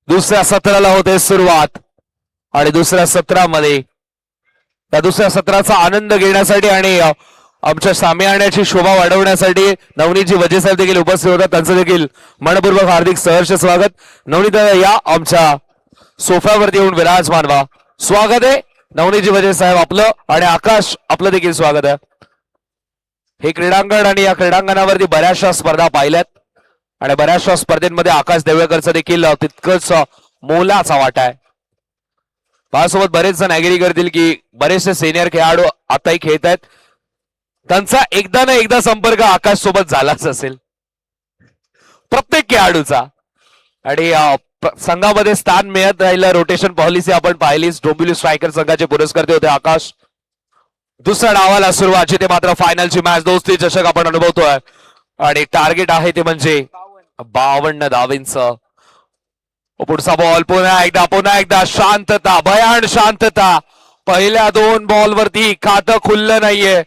दुसऱ्या सत्राला होते सुरुवात आणि दुसऱ्या सत्रामध्ये या दुसऱ्या सत्राचा आनंद घेण्यासाठी आणि आमच्या सामी आणण्याची शोभा वाढवण्यासाठी नवनीतजी वजे साहेब देखील उपस्थित होतात. त्यांचं देखील मनपूर्वक हार्दिक सहर्ष स्वागत. नवनीत या आमच्या सोफ्यावरती येऊन विराजमान व्हा. स्वागत आहे नवनीतजी वजे साहेब आपलं आणि आकाश आपलं देखील स्वागत आहे. हे क्रीडांगण आणि या क्रीडांगणावरती बऱ्याचशा स्पर्धा पाहिल्यात आणि बऱ्याचशा स्पर्धेमध्ये आकाश देवळकरचा देखील तितकंच मोलाचा वाटा आहे. माझ्यासोबत बरेच जण ऍग्री करतील की बरेचसे सिनियर खेळाडू आताही खेळत आहेत. त्यांचा एकदा ना एकदा संपर्क आकाश सोबत झालाच असेल प्रत्येक खेळाडूचा. आणि संघामध्ये स्थान मिळत राहिलं. रोटेशन पॉलिसी आपण पाहिलीच. डोंबिवली स्ट्रायकर संघाचे पुरस्कर्ते होते आकाश. दुसऱ्या डावाला सुरुवात जिथे मात्र फायनलची मॅच दोस्ती चषक आपण अनुभवतोय आणि टार्गेट आहे ते म्हणजे 52 धावेंचं. पुढचा बॉल पुन्हा एकदा शांतता, भयान शांतता. पहिल्या 2 बॉलवरती खातं खुललं नाहीये.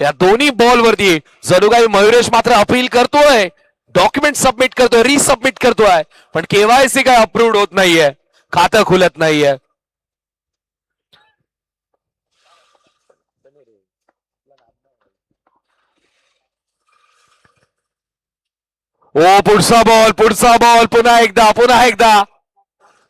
या दोन्ही बॉलवरती जणू काही मयुरेश मात्र अपील करतोय, डॉक्युमेंट सबमिट करतोय, रिसबमिट करतोय, पण केवायसी काय अप्रूव्ड होत नाहीये, खातं खुलत नाहीये. ओ पुढचा बॉल पुन्हा एकदा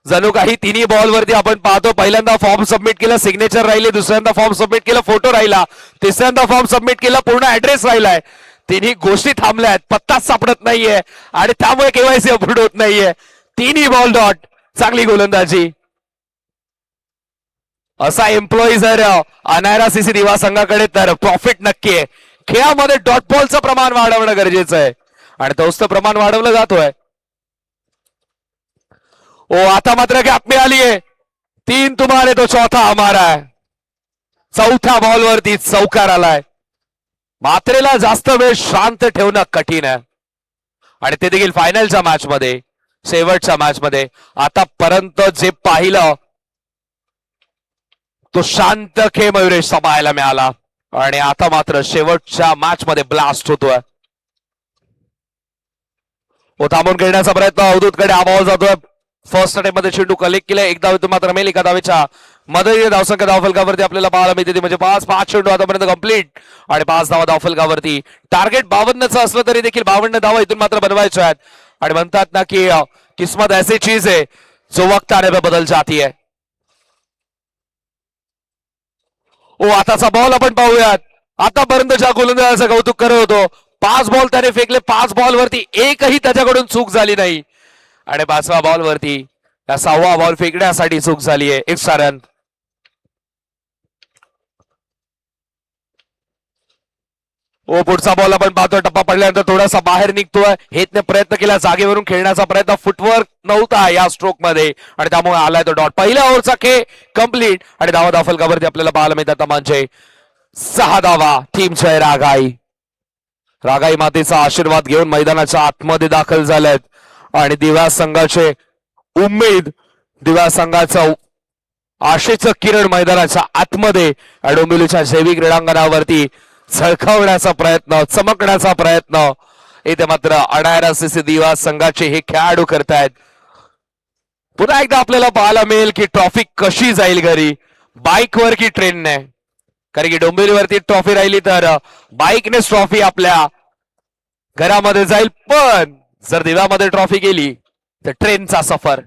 जणू काही तिन्ही बॉल वरती आपण पाहतो. पहिल्यांदा फॉर्म सबमिट केला, सिग्नेचर राहिले. दुसऱ्यांदा फॉर्म सबमिट केला, फोटो राहिला. तिसऱ्यांदा फॉर्म सबमिट केला, पूर्ण ऍड्रेस राहिलाय. तिन्ही गोष्टी थांबल्यात, पत्ताच सापडत नाहीये आणि त्यामुळे केवायसी अपलोड होत नाहीये. तिन्ही बॉल डॉट. चांगली गोलंदाजी. असा एम्प्लॉई जर अनायरा सीसी दिवा संघाकडे तर प्रॉफिट नक्की आहे. खेळामध्ये डॉट बॉलचं प्रमाण वाढवणं गरजेचं आहे आणि तोच तर प्रमाण वाढवलं जातोय. ओ आता मात्र गॅप मिळालीये. 3 तुम्हारे तो चौथा हमारा है. चौथ्या बॉलवरती चौकार आलाय. मात्रेला जास्त वेळ शांत ठेवणं कठीण आहे आणि ते देखील फायनलच्या मॅच मध्ये, शेवटच्या मॅच मध्ये. आतापर्यंत जे पाहिलं तो शांत खेळ मयुरेशचा पाहायला मिळाला आणि आता मात्र शेवटच्या मॅच मध्ये ब्लास्ट होतोय. तो थांबून खेळण्याचा प्रयत्न अवधूतकडे हा बॉल जातोय. फर्स्ट अटेम्प्ट मध्ये चेंडू कलेक्ट केलाय. एक धाव मात्र मेल. एका धावेच्या मदतीने धावसंख्या धावफलकावरती आपल्याला पाहायला मिळते म्हणजे 5 चेंडू आतापर्यंत कंप्लीट आणि 5 धावा धावफलकावरती. टार्गेट 52चं असलं तरी देखील 52 धावा इथून मात्र बनवायच्या आहेत आणि म्हणतात ना की किस्मत ऐसी चीज है जो वक्त आने पे बदल जाती है. ओ आताचा बॉल आपण पाहूयात. आतापर्यंत ज्या गोलंदाजाचं कौतुक करत होतो, 5 बॉल त्याने फेकले. 5 बॉल वरती एकही त्याच्याकडून चूक झाली नाही आणि 5व्या बॉल वरती त्या 6वा बॉल फेकण्यासाठी चूक झाली आहे. Extra run. ओ पुढचा बॉल आपण पाहतोय. टप्पा पडल्यानंतर थोडासा बाहेर निघतोय. हेतने प्रयत्न केला जागेवरून खेळण्याचा प्रयत्न. फुटवर्क नव्हता या स्ट्रोक मध्ये आणि त्यामुळे आलाय तो डॉट. पहिल्या ओव्हरचा खेळ कंप्लीट आणि धावा धावफलकावरती आपल्याला पाहायला मिळतात म्हणजे 6 धावा. टीम जय रागाई. रागाई मातेचा आशीर्वाद घेऊन मैदानाच्या आतमध्ये दाखल झालेत आणि दिव्या संघाचे उमेद, दिव्या संघाचं आशेचं किरण मैदानाच्या आतमध्ये डोंबिवलीच्या जैविक क्रीडांगणावरती झळकावण्याचा प्रयत्न, चमकण्याचा प्रयत्न इथे मात्र अनायरा सीसी दिवा संघाचे हे खेळाडू करतायत. पुन्हा एकदा आपल्याला पाहायला मिळेल की ट्रॉफी कशी जाईल घरी, बाईकवर की ट्रेनने. कारण की डोंबिवलीवरती ट्रॉफी राहिली तर बाईकनेच ट्रॉफी आपल्या घरामध्ये जाईल, पण जर दिव्यामध्ये ट्रॉफी गेली तर ट्रेनचा सफर.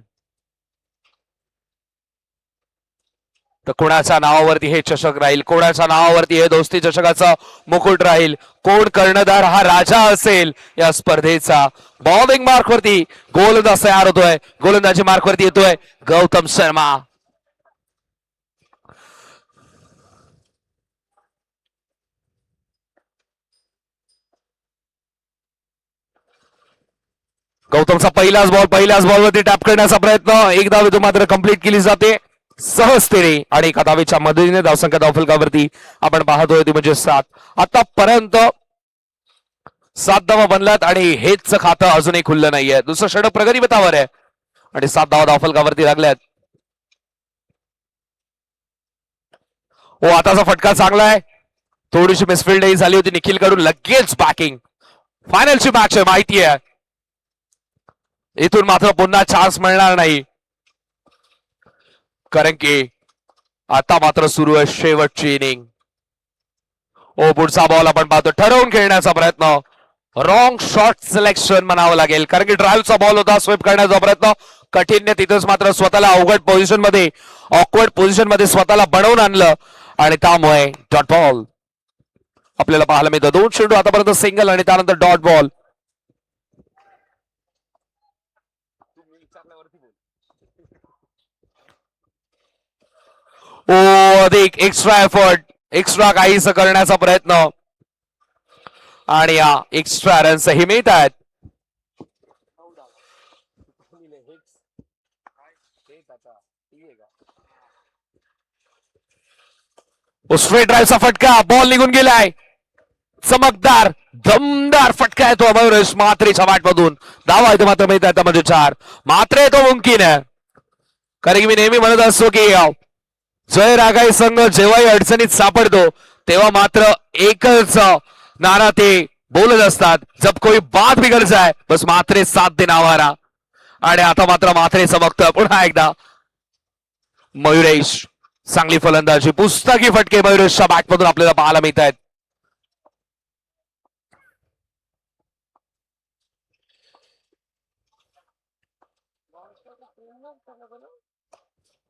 तर कोणाच्या नावावरती हे चषक राहील, कोणाच्या नावावरती हे दोस्ती चषकाचा मुकुट राहील, कोण कर्णधार हा राजा असेल या स्पर्धेचा. बॉलिंग मार्क वरती गोलंदाज तयार होतोय. गोलंदाजी मार्क वरती येतोय गौतम शर्मा. गौतमचा पहिल्याच बॉलवरती टॅप करण्याचा प्रयत्न. एक धाव इथून मात्र कंप्लीट केली जाते सहजतेने आणि एका धावेच्या मदतीने धावसंख्या धावफलकावरती आपण पाहतोय ती म्हणजे 7. आतापर्यंत 7 धावा बनल्यात आणि हेच खातं अजूनही खुललं नाहीये. दुसरं षटक प्रगती पथावर आहे आणि 7 धावा धावफलकावरती लागल्यात. हो आताचा फटका चांगला आहे. थोडीशी मिसफिल्डही झाली होती निखिल कडून. लगेच बॅकिंग. फायनलची मॅच आहे माहिती आहे. इथून मात्र पुन्हा चान्स मिळणार नाही कारण की आता मात्र सुरू आहे शेवटची इनिंग. ओ पुढचा बॉल आपण पाहतो. ठरवून खेळण्याचा प्रयत्न. रॉंग शॉट सिलेक्शन म्हणावं लागेल कारण की ड्राईव्हचा बॉल होता. स्वीप करण्याचा प्रयत्न कठीण. तिथेच मात्र स्वतःला अवघड पोझिशन मध्ये, ऑकवर्ड पोझिशन मध्ये स्वतःला बनवून आणलं आणि त्यामुळे डॉट बॉल आपल्याला पाहायला मिळतं. 2 चेंडू आतापर्यंत सिंगल आणि त्यानंतर डॉट बॉल. ओ अधिक एक्स्ट्रा एफर्ट, एक्स्ट्रा काहीसं करण्याचा प्रयत्न आणि या एक्स्ट्रा रन्स ही मिळत आहेत. स्ट्रेट ड्राईव्हचा फटका. बॉल निघून गेलाय. चमकदार दमदार फटका आहे तो मयुरेश मात्रेच्या मधून. धावा इथे मात्र मिळत आहेत त्यामध्ये 4. मात्र तो मुमकिन आहे कारण की मी नेहमी म्हणत असतो की जय रागाई संघ जेव्हाही अडचणीत सापडतो तेव्हा मात्र एकच नारा ते बोलत असतात, जब कोई बात बिगड़ जाए बस मात्रे साथ देना हमारा. आणि आता मात्र मात्रे चमकतं पुन्हा एकदा. मयुरेश चांगली फलंदाजी. पुस्तकी फटके मयुरेशच्या बॅटमधून आपल्याला पाहायला मिळत आहेत.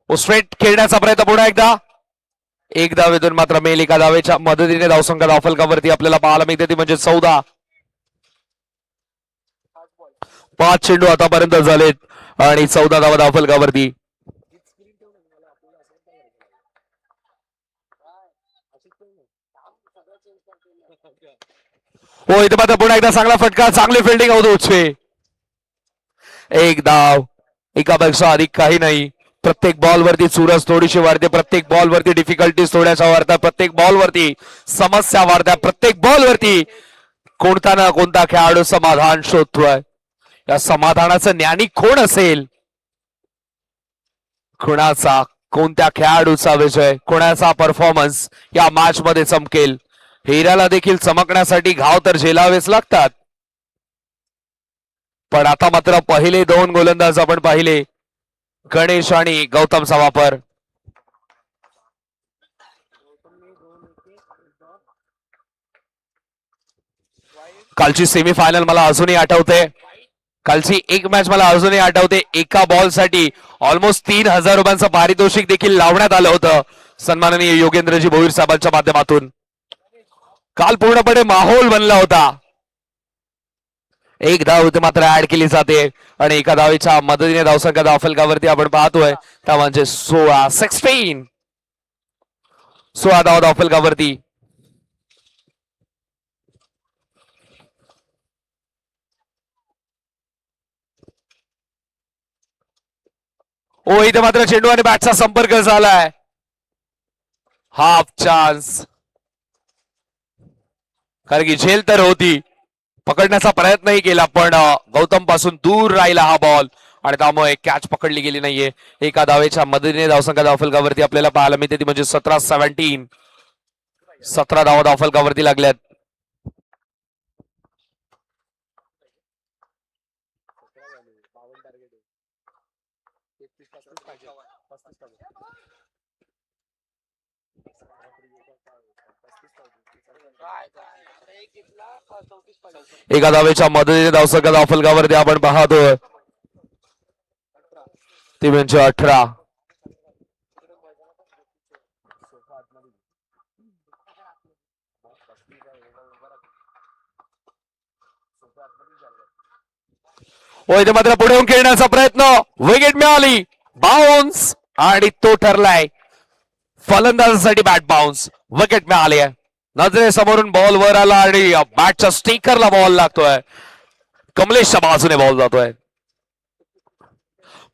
स्ट्रेट खेळण्याचा प्रयत्न पुन्हा एक धावेतून मात्र मेल. एका धावेच्या मदतीने धावसंख्या धावफलकावरती आपल्याला पाहायला मिळते ती म्हणजे 14. 5 चेंडू आतापर्यंत झालेत आणि 14 धावा धावफलकावरती. हो इथे मात्र पुन्हा एकदा चांगला फटका, चांगली फिल्डिंग होतो उचवे. एक धाव, एकापेक्षा अधिक काही नाही. प्रत्येक बॉल वरती चुरस थोडीशी वाढते, प्रत्येक बॉल वरती डिफिकल्टीज थोड्याशा वाढतात, प्रत्येक बॉल वरती समस्या वाढतात, प्रत्येक बॉल वरती कोणता ना कोणता खेळाडू समाधान शोधतोय. या समाधानाचं ज्ञानी कोण असेल? कोणाचा, कोणत्या खेळाडूचा विजय, कोणाचा परफॉर्मन्स या मॅच मध्ये चमकेल? हिऱ्याला देखील चमकण्यासाठी घाव तर झेलावेच लागतात. पण आता मात्र पहिले 2 गोलंदाज आपण पाहिले, गणेश आणि गौतमचा वापर. कालची सेमीफायनल मला अजूनही आठवते. कालची एक मॅच मला अजूनही आठवते. एका बॉल साठी ऑलमोस्ट 3,000 रुपयांचं पारितोषिक देखील लावण्यात आलं होतं सन्माननीय योगेंद्रजी भोईर साहेबांच्या माध्यमातून. काल पूर्णपणे माहोल बनला होता. एक धाव होते मात्र ऍड केली जाते आणि एका धावेच्या मदतीने धावसंख्या धावफलकावरती आपण पाहतोय त्या म्हणजे 16 धाव धावफलकावरती. ओ इथे मात्र चेंडू आणि बॅटचा संपर्क झालाय. हाफ चान्स, कारण की झेल तर होती, पकडण्याचा प्रयत्नही केला पण गौतम पासून दूर राहिला हा बॉल आणि त्यामुळे कॅच पकडली गेली नाहीये. एका धावेच्या मदतीने धावसंख्या धावफलकावरती आपल्याला पाहायला मिळते ती म्हणजे 17 धावा धावफलकावरती लागल्यात. एका धावेच्या मदतीने धावसंख्या धावफलकावरती आपण पाहतोय ती म्हणजे 18. इथे मात्र पुढे येऊन खेळण्याचा प्रयत्न, विकेट मिळाली, बाउन्स आणि तो ठरलाय फलंदाजासाठी बॅट बाउन्स. विकेट मिळाली आहे. नजरेसमोरून बॉल वर आला आणि बॅटच्या स्टिकरला बॉल लागतोय. कमलेशच्या बाजूने बॉल जातोय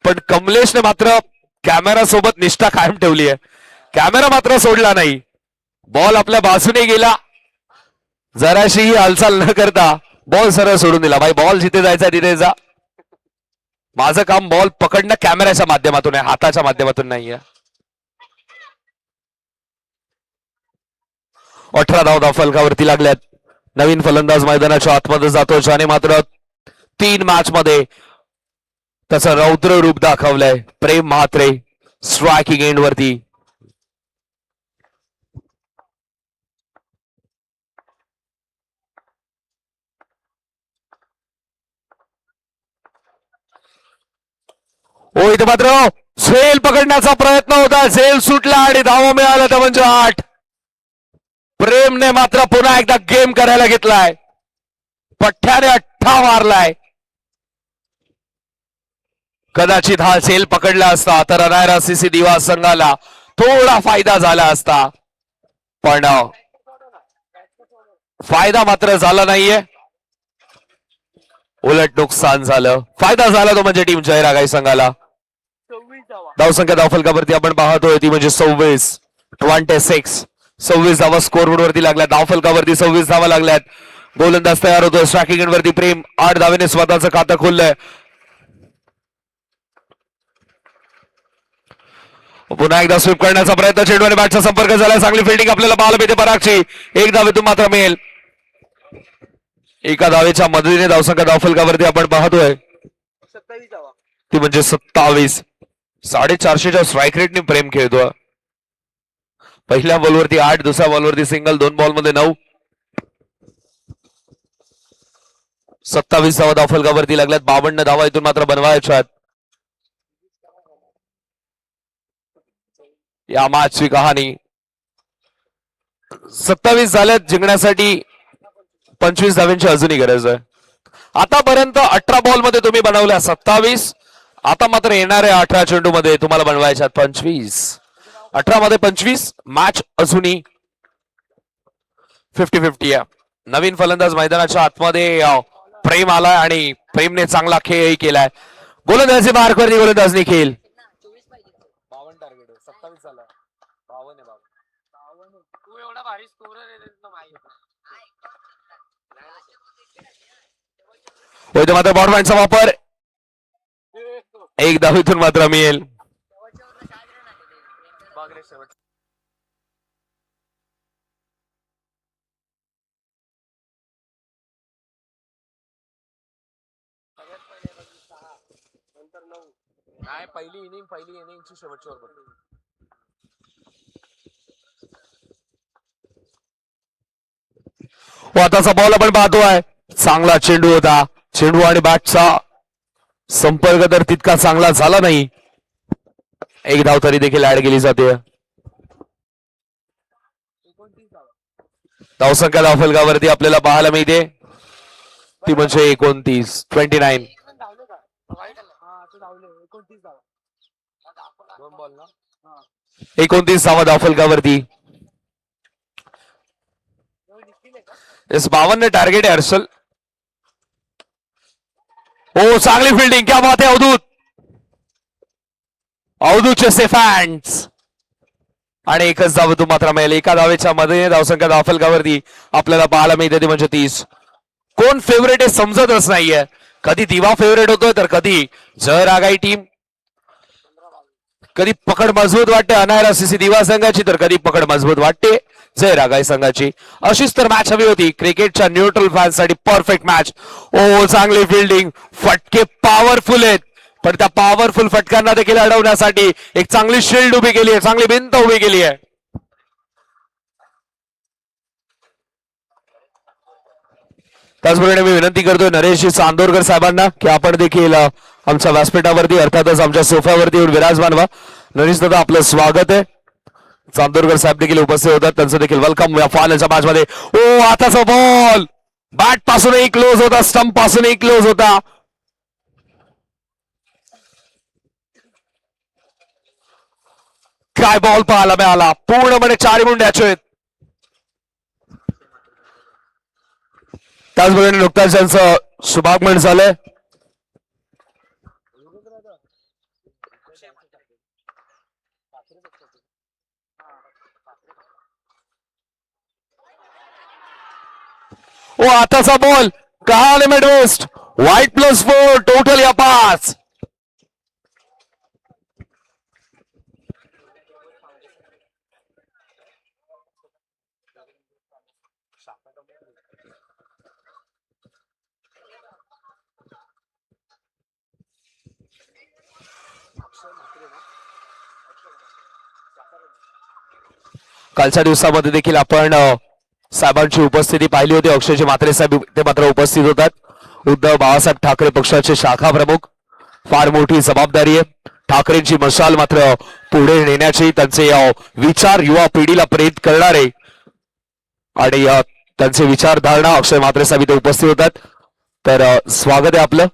पण कमलेशने मात्र कॅमेरा सोबत निष्ठा कायम ठेवली आहे. कॅमेरा मात्र सोडला नाही. बॉल आपल्या बाजूने गेला, जराशीही हालचाल न करता बॉल सरळ सोडून दिला. भाई बॉल जिथे जायचा तिथे जा. माझं काम बॉल पकडणं कॅमेऱ्याच्या माध्यमातून आहे, हाताच्या माध्यमातून नाहीये. 18 धाव धावफलकावरती लागल्यात. नवीन फलंदाज मैदानाच्या आतमध्ये जातो ज्याने मात्र 3 मॅच मध्ये त्याचं रौद्र रूप दाखवलंय. प्रेम म्हात्रे स्ट्रायकिंग एंड वरती. इथे मात्र झेल पकडण्याचा प्रयत्न होता, झेल सुटला आणि धावा मिळाला तर म्हणजे 8. प्रेमने मात्र पुन्हा एकदा गेम करायला घेतलाय. पठ्ठ्याने 8 मारलाय. कदाचित हा झेल पकडला असता तर अनायरा सीसी दिवा संघाला थोडा फायदा झाला असता, पण फायदा मात्र झाला नाहीये, उलट नुकसान झालं. फायदा झाला तो म्हणजे टीम जयरागाई संघाला. धावसंख्या धावफलकावरती आपण पाहतोय ती म्हणजे 26 धावा स्कोरबोर्ड वरती लागल्या. धावफलकावरती 26 धावा लागल्यात. गोलंदाज तयार होतोय. स्ट्रायकिंग एंड वरती प्रेम 8 धावेने स्वतःचं खातं खोललंय. पुन्हा एकदा स्वीप करण्याचा प्रयत्न, चेंडू आणि बॅटचा संपर्क झाला. चांगली फिल्डिंग आपल्याला पाहायला मिळते परागची. एक धावेतून मात्र मिळेल. एका धावेच्या मदतीने धावसंख्या धावफलकावरती आपण पाहतोय ती म्हणजे 27. 450च्या स्ट्राईक रेटने प्रेम खेळतोय. पहिल्या बॉलवरती 8, दुसऱ्या बॉलवरती सिंगल, 2 बॉलमध्ये 9. 27 धावा धावफलकावरती लागल्यात. 52 धावा इथून मात्र बनवायच्या. या मॅचची कहाणी. 27 झाल्यात, जिंकण्यासाठी 25 धावांची अजूनही गरज आहे. आतापर्यंत 18 बॉल मध्ये तुम्ही बनवल्या 27. आता मात्र येणाऱ्या 18 चेंडू मध्ये तुम्हाला बनवायच्यात 25. 18 मध्ये 25. मॅच अजूनही 50-50 आहे. नवीन फलंदाज मैदानाच्या आतमध्ये प्रेम आलाय आणि प्रेमने चांगला खेळही केलाय. गोलंदाजी मार्कवरती गोलंदाज निखिल. 52 टार्गेट आहे, 27 झाला. 52 आहे. 52 तू एवढा भारी स्कोरर आहे तुला माहित होय. मात्र बॉलपॉइंटचा वापर. एक धावीतून मात्र मिळेल. बघ रे शेवट. नाही, पहिली इनिंगची शेवटची ओव्हर बघ. आताचा बॉल आपण पाहतोय. चांगला चेंडू होता. चेंडू आणि बॅटचा संपर्क तर तितका चांगला झाला नाही. एक धाव तरी देखील ऍड केली जाते. धावसंख्या धावफलकावरती आपल्याला पाहायला मिळते ती म्हणजे 29. 29. 29 धावा धावफलकावरती. 52 टार्गेट आहे हर्षल. ओ चांगली फिल्डिंग. क्या बात आहे अवधूत. अवधूतचे सेफॅन्स आणि एकच धाव तू मात्र मिळेल. एका धावेच्या मध्ये धावसंख्या धावफलकावरती आपल्याला पाहायला मिळते ती म्हणजे 30. कोण फेवरेट आहे समजतच नाहीये. कधी दिवा फेवरेट होतोय तर कधी जर आगाई टीम. कधी पकड मजबूत वाटते अनायरासीसी दिवा संघाची तर कधी पकड मजबूत वाटते जय रागाई संघाची. अशीच तर मॅच हवी होती क्रिकेटच्या न्यूट्रल फॅन्ससाठी. Perfect match. ओ चांगली फिल्डिंग. फटके पॉवरफुल आहेत पण त्या पॉवरफुल फटक्यांना देखील अडवण्यासाठी एक चांगली शिल्ड उभी केली आहे. चांगली भिंत उभी केली आहे. त्याचप्रमाणे मी विनंती करतोय नरेशजी चांदोरकर साहेबांना की आपण देखील आमच्या व्यासपीठावरती अर्थातच आमच्या सोफ्यावरती येऊन विराजमान व्हा. नरेश दादा आपलं स्वागत आहे. चांदोरकर साहेब देखील उपस्थित होतात. त्यांचं देखील वेलकम या फायनलच्या मॅच मध्ये. ओ आताचा बॉल बॅट पासूनही क्लोज होता. स्टंप पासूनही क्लोज होता. काय बॉल पाहायला मिळाला. पूर्णपणे 4 मुंड्याचे आहेत. त्याचप्रमाणे नुकताच त्यांचं शुभागमन झालंय. ओ आताचा बॉल कहा लिमिट वेस्ट. व्हाईट +4 टोटल या 5. कालच्या दिवसामध्ये देखील आपण साहेबांची उपस्थिती पाहिली होती. अक्षयजी म्हात्रे साहेब ते मात्र उपस्थित होतात. उद्धव बाळासाहेब ठाकरे पक्षाचे शाखा प्रमुख. फार मोठी जबाबदारी आहे. ठाकरेंची मशाल मात्र पुढे नेण्याची. त्यांचे विचार युवा पिढीला प्रेरित करणारे आणि त्यांचे विचारधारणा अक्षय म्हात्रे साहेब इथे उपस्थित होतात. तर स्वागत आहे आपलं.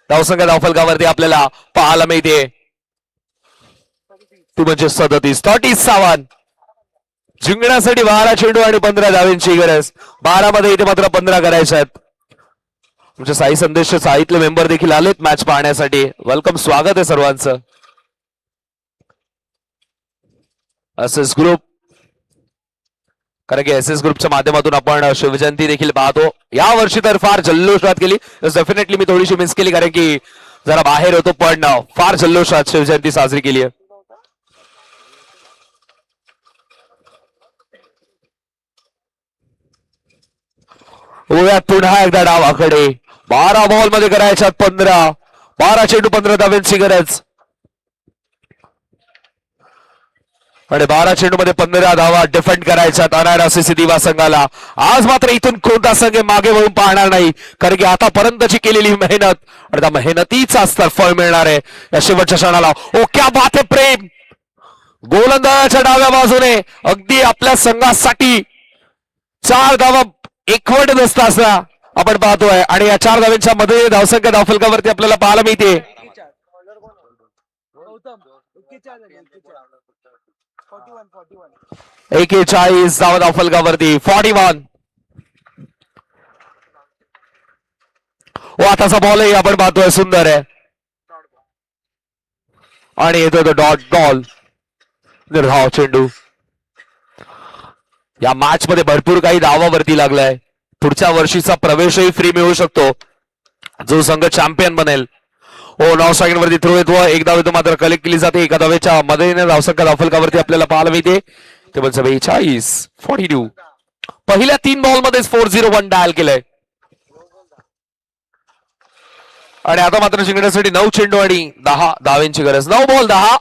धावसंख्या धावफलकावरती आपल्याला पाहायला मिळते ती म्हणजे 37. 37. जिंकण्यासाठी 12 चेंडू आणि 15 धावांची गरज. 12 मध्ये इथे मात्र 15 करायच्या आहेत. म्हणजे साई संदेश साईतले मेंबर देखील आलेत मॅच पाहण्यासाठी. वेलकम, स्वागत आहे सर्वांचं. एसएस ग्रुप, कारण की एसएस ग्रुपच्या माध्यमातून आपण शिवजयंती देखील पाहतो. या वर्षी तर फार जल्लोषात केली. डेफिनेटली मी थोडीशी मिस केली कारण की जरा बाहेर होतो पण फार जल्लोषात शिवजयंती साजरी केली आहे. पुन्हा एकदा डावाकडे. 12 बॉल मध्ये करायच्यात 15. 12 चेंडू 15 धावांची गरज. आणि 12 चेंडूमध्ये 15 धावा डिफेंड करायच्यात NRCC दिवा संघाला. आज मात्र इथून कोणता संघ मागे वळून पाहणार नाही, कारण की आतापर्यंतची केलेली मेहनत आणि त्या मेहनतीचाच तर फळ मिळणार आहे या शेवटच्या क्षणाला. ओ क्या बात आहे प्रेम, गोलंदाजाच्या डाव्या बाजूने अगदी आपल्या संघासाठी 4 धावा एकवट असता आपण पाहतोय आणि या 4 धावांच्या मध्ये धावसंख्या धावफलकावरती आपल्याला पाहायला मिळते 41 धावा धावफलकावरती 41. ओ आताचा बॉलही आपण पाहतोय सुंदर आहे आणि येतोय तो डॉट बॉल, निर्धाव चेंडू. या मॅच मध्ये भरपूर काही धावावरती लागलाय. पुढच्या वर्षीचा प्रवेशही फ्री मिळू शकतो जो संघ चॅम्पियन बनेल. ओ 9 सेकंड वरती थ्रो येतो, एक धाव येतो मात्र कलेक्ट केली जाते एका धावेच्या मदतीने. धावसंख्या धावफलकावरती आपल्याला पाहायला मिळते ते म्हणजे 42. पहिल्या 3 बॉल मध्येच 401 डायल केलंय आणि आता मात्र जिंकण्यासाठी 9 चेंडू आणि 10 धावांची गरज. 9 बॉल 10.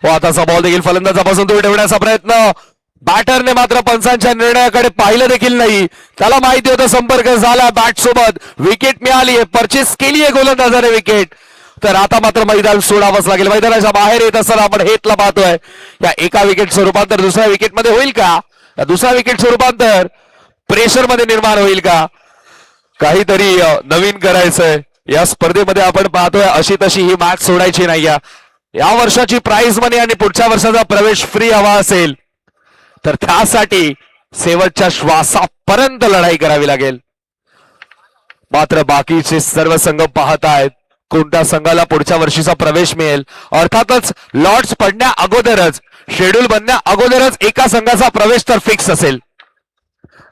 आताचा बॉल देखील फलंदाजापासून दूर ठेवण्याचा प्रयत्न. बॅटरने मात्र पंचांच्या निर्णयाकडे पाहिलं देखील नाही. त्याला माहिती होतं संपर्क झाला बॅट सोबत, विकेट मिळाली, परचेस केली आहे गोलंदाजाने विकेट. तर आता मात्र मैदान सोडावंच लागेल. मैदानाच्या बाहेर येत असताना आपण हेतला पाहतोय. या एका विकेटचं रूपांतर दुसऱ्या विकेटमध्ये होईल का? या दुसऱ्या विकेटचं रूपांतर प्रेशर मध्ये निर्माण होईल का? काहीतरी नवीन करायचंय या स्पर्धेमध्ये. आपण पाहतोय अशी तशी ही मॅच सोडायची नाही. या वर्षाची प्राइज मनी आणि पुढच्या वर्षाचा प्रवेश फ्री हवा असेल तर त्यासाठी शेवटच्या श्वासापर्यंत लढाई करावी लागेल. मात्र बाकीचे सर्व संघ पाहत आहेत कोणत्या संघाला पुढच्या वर्षीचा प्रवेश मिळेल. अर्थातच लॉर्ड्स पडण्या अगोदरच, शेड्यूल बनण्या अगोदरच एका संघाचा प्रवेश तर फिक्स असेल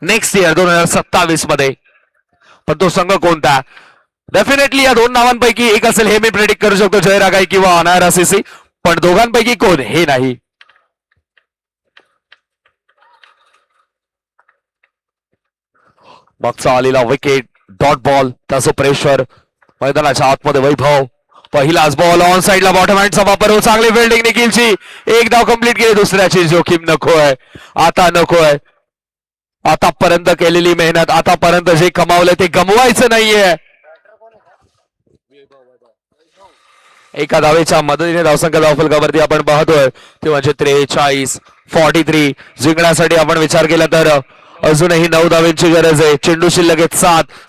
नेक्स्ट इयर 2027 मध्ये. पण तो संघ कोणता? डेफिनेटली या 2 नावांपैकी एक असेल हे मी प्रेडिक्ट करू शकतो, जयरागाई किंवा NRCC. पण दोघांपैकी कोण हे नाही. मागचा आलेला विकेट, डॉट बॉल, त्याचं प्रेशर, मैदानाच्या आतमध्ये वैभव. पहिलाच बॉल ऑन साइडला बॉटम हँडचा वापर हो, चांगली फिल्डिंग निखिलची. एक धाव कंप्लीट केली, दुसऱ्याची जोखीम नकोय, आता नकोय. आतापर्यंत केलेली मेहनत, आतापर्यंत जे कमावलंय ते गमवायचं नाहीये. एका धावेच्या मदतीने धावसंख्या धावफलकावरती आपण पाहतोय ते म्हणजे 43. जिंकण्यासाठी आपण विचार केला तर अजूनही 9 धावेंची गरज आहे. चेंडू शिल्लक आहेत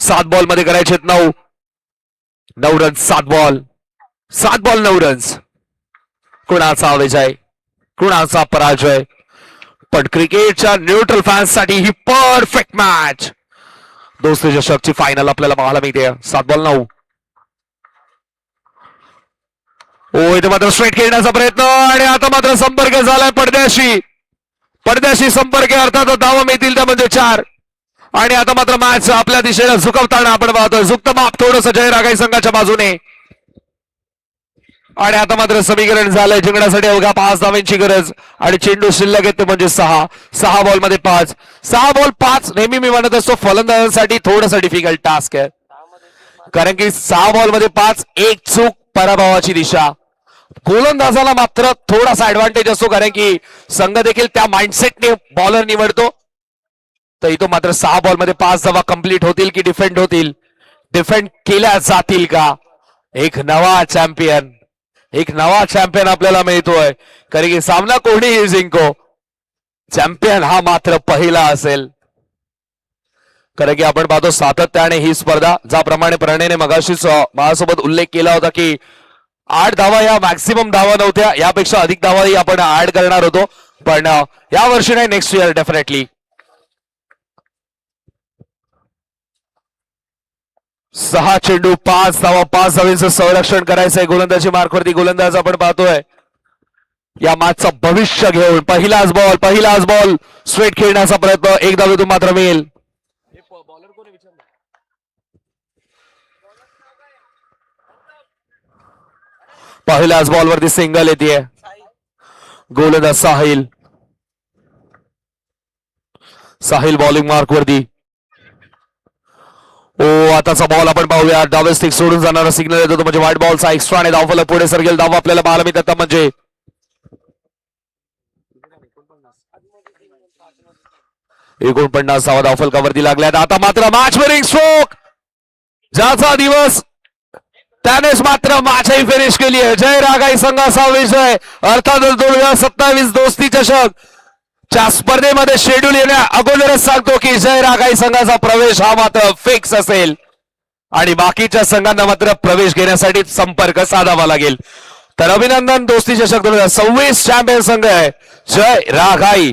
7 बॉल मध्ये करायचे 9 रन्स. 7 ball 9 runs. कुणाचा विजय, कुणाचा पराजय. पण क्रिकेटच्या न्यूट्रल फॅन्स साठी ही परफेक्ट मॅच. दोस्ती चषकची फायनल आपल्याला पाहायला मिळते. 7 बॉल 9. इथे मात्र स्ट्रेट खेळण्याचा प्रयत्न आणि आता मात्र संपर्क झालाय पडद्याशी संपर्क आहे. अर्थात धावा मिळतील त्या म्हणजे 4 आणि आता मात्र मॅच आपल्या दिशेला झुकवताना आपण पाहतोय. झुकतं माप थोडंसं जयरागाई संघाच्या बाजूने आणि आता मात्र समीकरण झालंय. जिंकण्यासाठी अवघ्या 5 धावांची गरज आणि चेंडू शिल्लक आहेत ते म्हणजे 6 बॉल मध्ये 5. 6 बॉल 5 नेहमी मी म्हणत असतो फलंदाजांसाठी थोडंसं डिफिकल्ट टास्क आहे, कारण की 6 बॉल मध्ये 5, एक चूक पराभवाची दिशा. गोलंदाजाला मात्र थोडासा ऍडव्हान्टेज असतो कारण की संघ देखील त्या माइंडसेटने बॉलर निवडतो. तर इथं मात्र 6 बॉल मध्ये 5 धावा कंप्लीट होतील की डिफेंड केल्या जातील का? एक नवा चॅम्पियन आपल्याला मिळतोय, कारण की सामना कोणीही जिंको, चॅम्पियन हा मात्र पहिला असेल. कारण की आपण पाहतो सातत्याने ही स्पर्धा, ज्याप्रमाणे प्रणयने मगाशीच माझ्यासोबत उल्लेख केला होता की 8 धावा या मॅक्सिमम धावा नव्हत्या, यापेक्षा अधिक धावाही आपण ऍड करणार होतो, पण या वर्षी नाही, नेक्स्ट इयर डेफिनेटली. 6 चेंडू 5 धावा, 5 धावांचं संरक्षण करायचंय गोलंदाजी मार्कवरती. गोलंदाज आपण पाहतोय या मॅचचं भविष्य घेऊन. पहिलाच बॉल स्ट्रेट खेळण्याचा प्रयत्न, एक धावेतून मात्र मिळेल. पहिल्याच बॉलवरती सिंगल येते. गोलंदाज साहिल बॉलिंग मार्क वरती. ओ आताचा बॉल आपण पाहूया. डावे स्टिक सोडून जाणारा सिग्नल येतो तो म्हणजे व्हाईट बॉलचा एक्स्ट्रा आणि धावफलक पुढे सरकेल. धाव आपल्याला पाहायला मिळतात म्हणजे 49 धावफलकावरती लागल्यात. आता मात्र मॅच विनिंग स्ट्रोक ज्याचा दिवस त्यानेच मात्र मॅचही फिनिश केली आहे. जय रागाई संघाचा विजय. अर्थातच 2027 दोस्ती चषक च्या स्पर्धेमध्ये शेड्यूल येण्या अगोदरच सांगतो की जय रागाई संघाचा प्रवेश हा मात्र फिक्स असेल आणि बाकीच्या संघांना मात्र प्रवेश घेण्यासाठी संपर्क साधावा लागेल. तर अभिनंदन. दोस्ती चषक 2026 चॅम्पियन संघ आहे जय रागाई.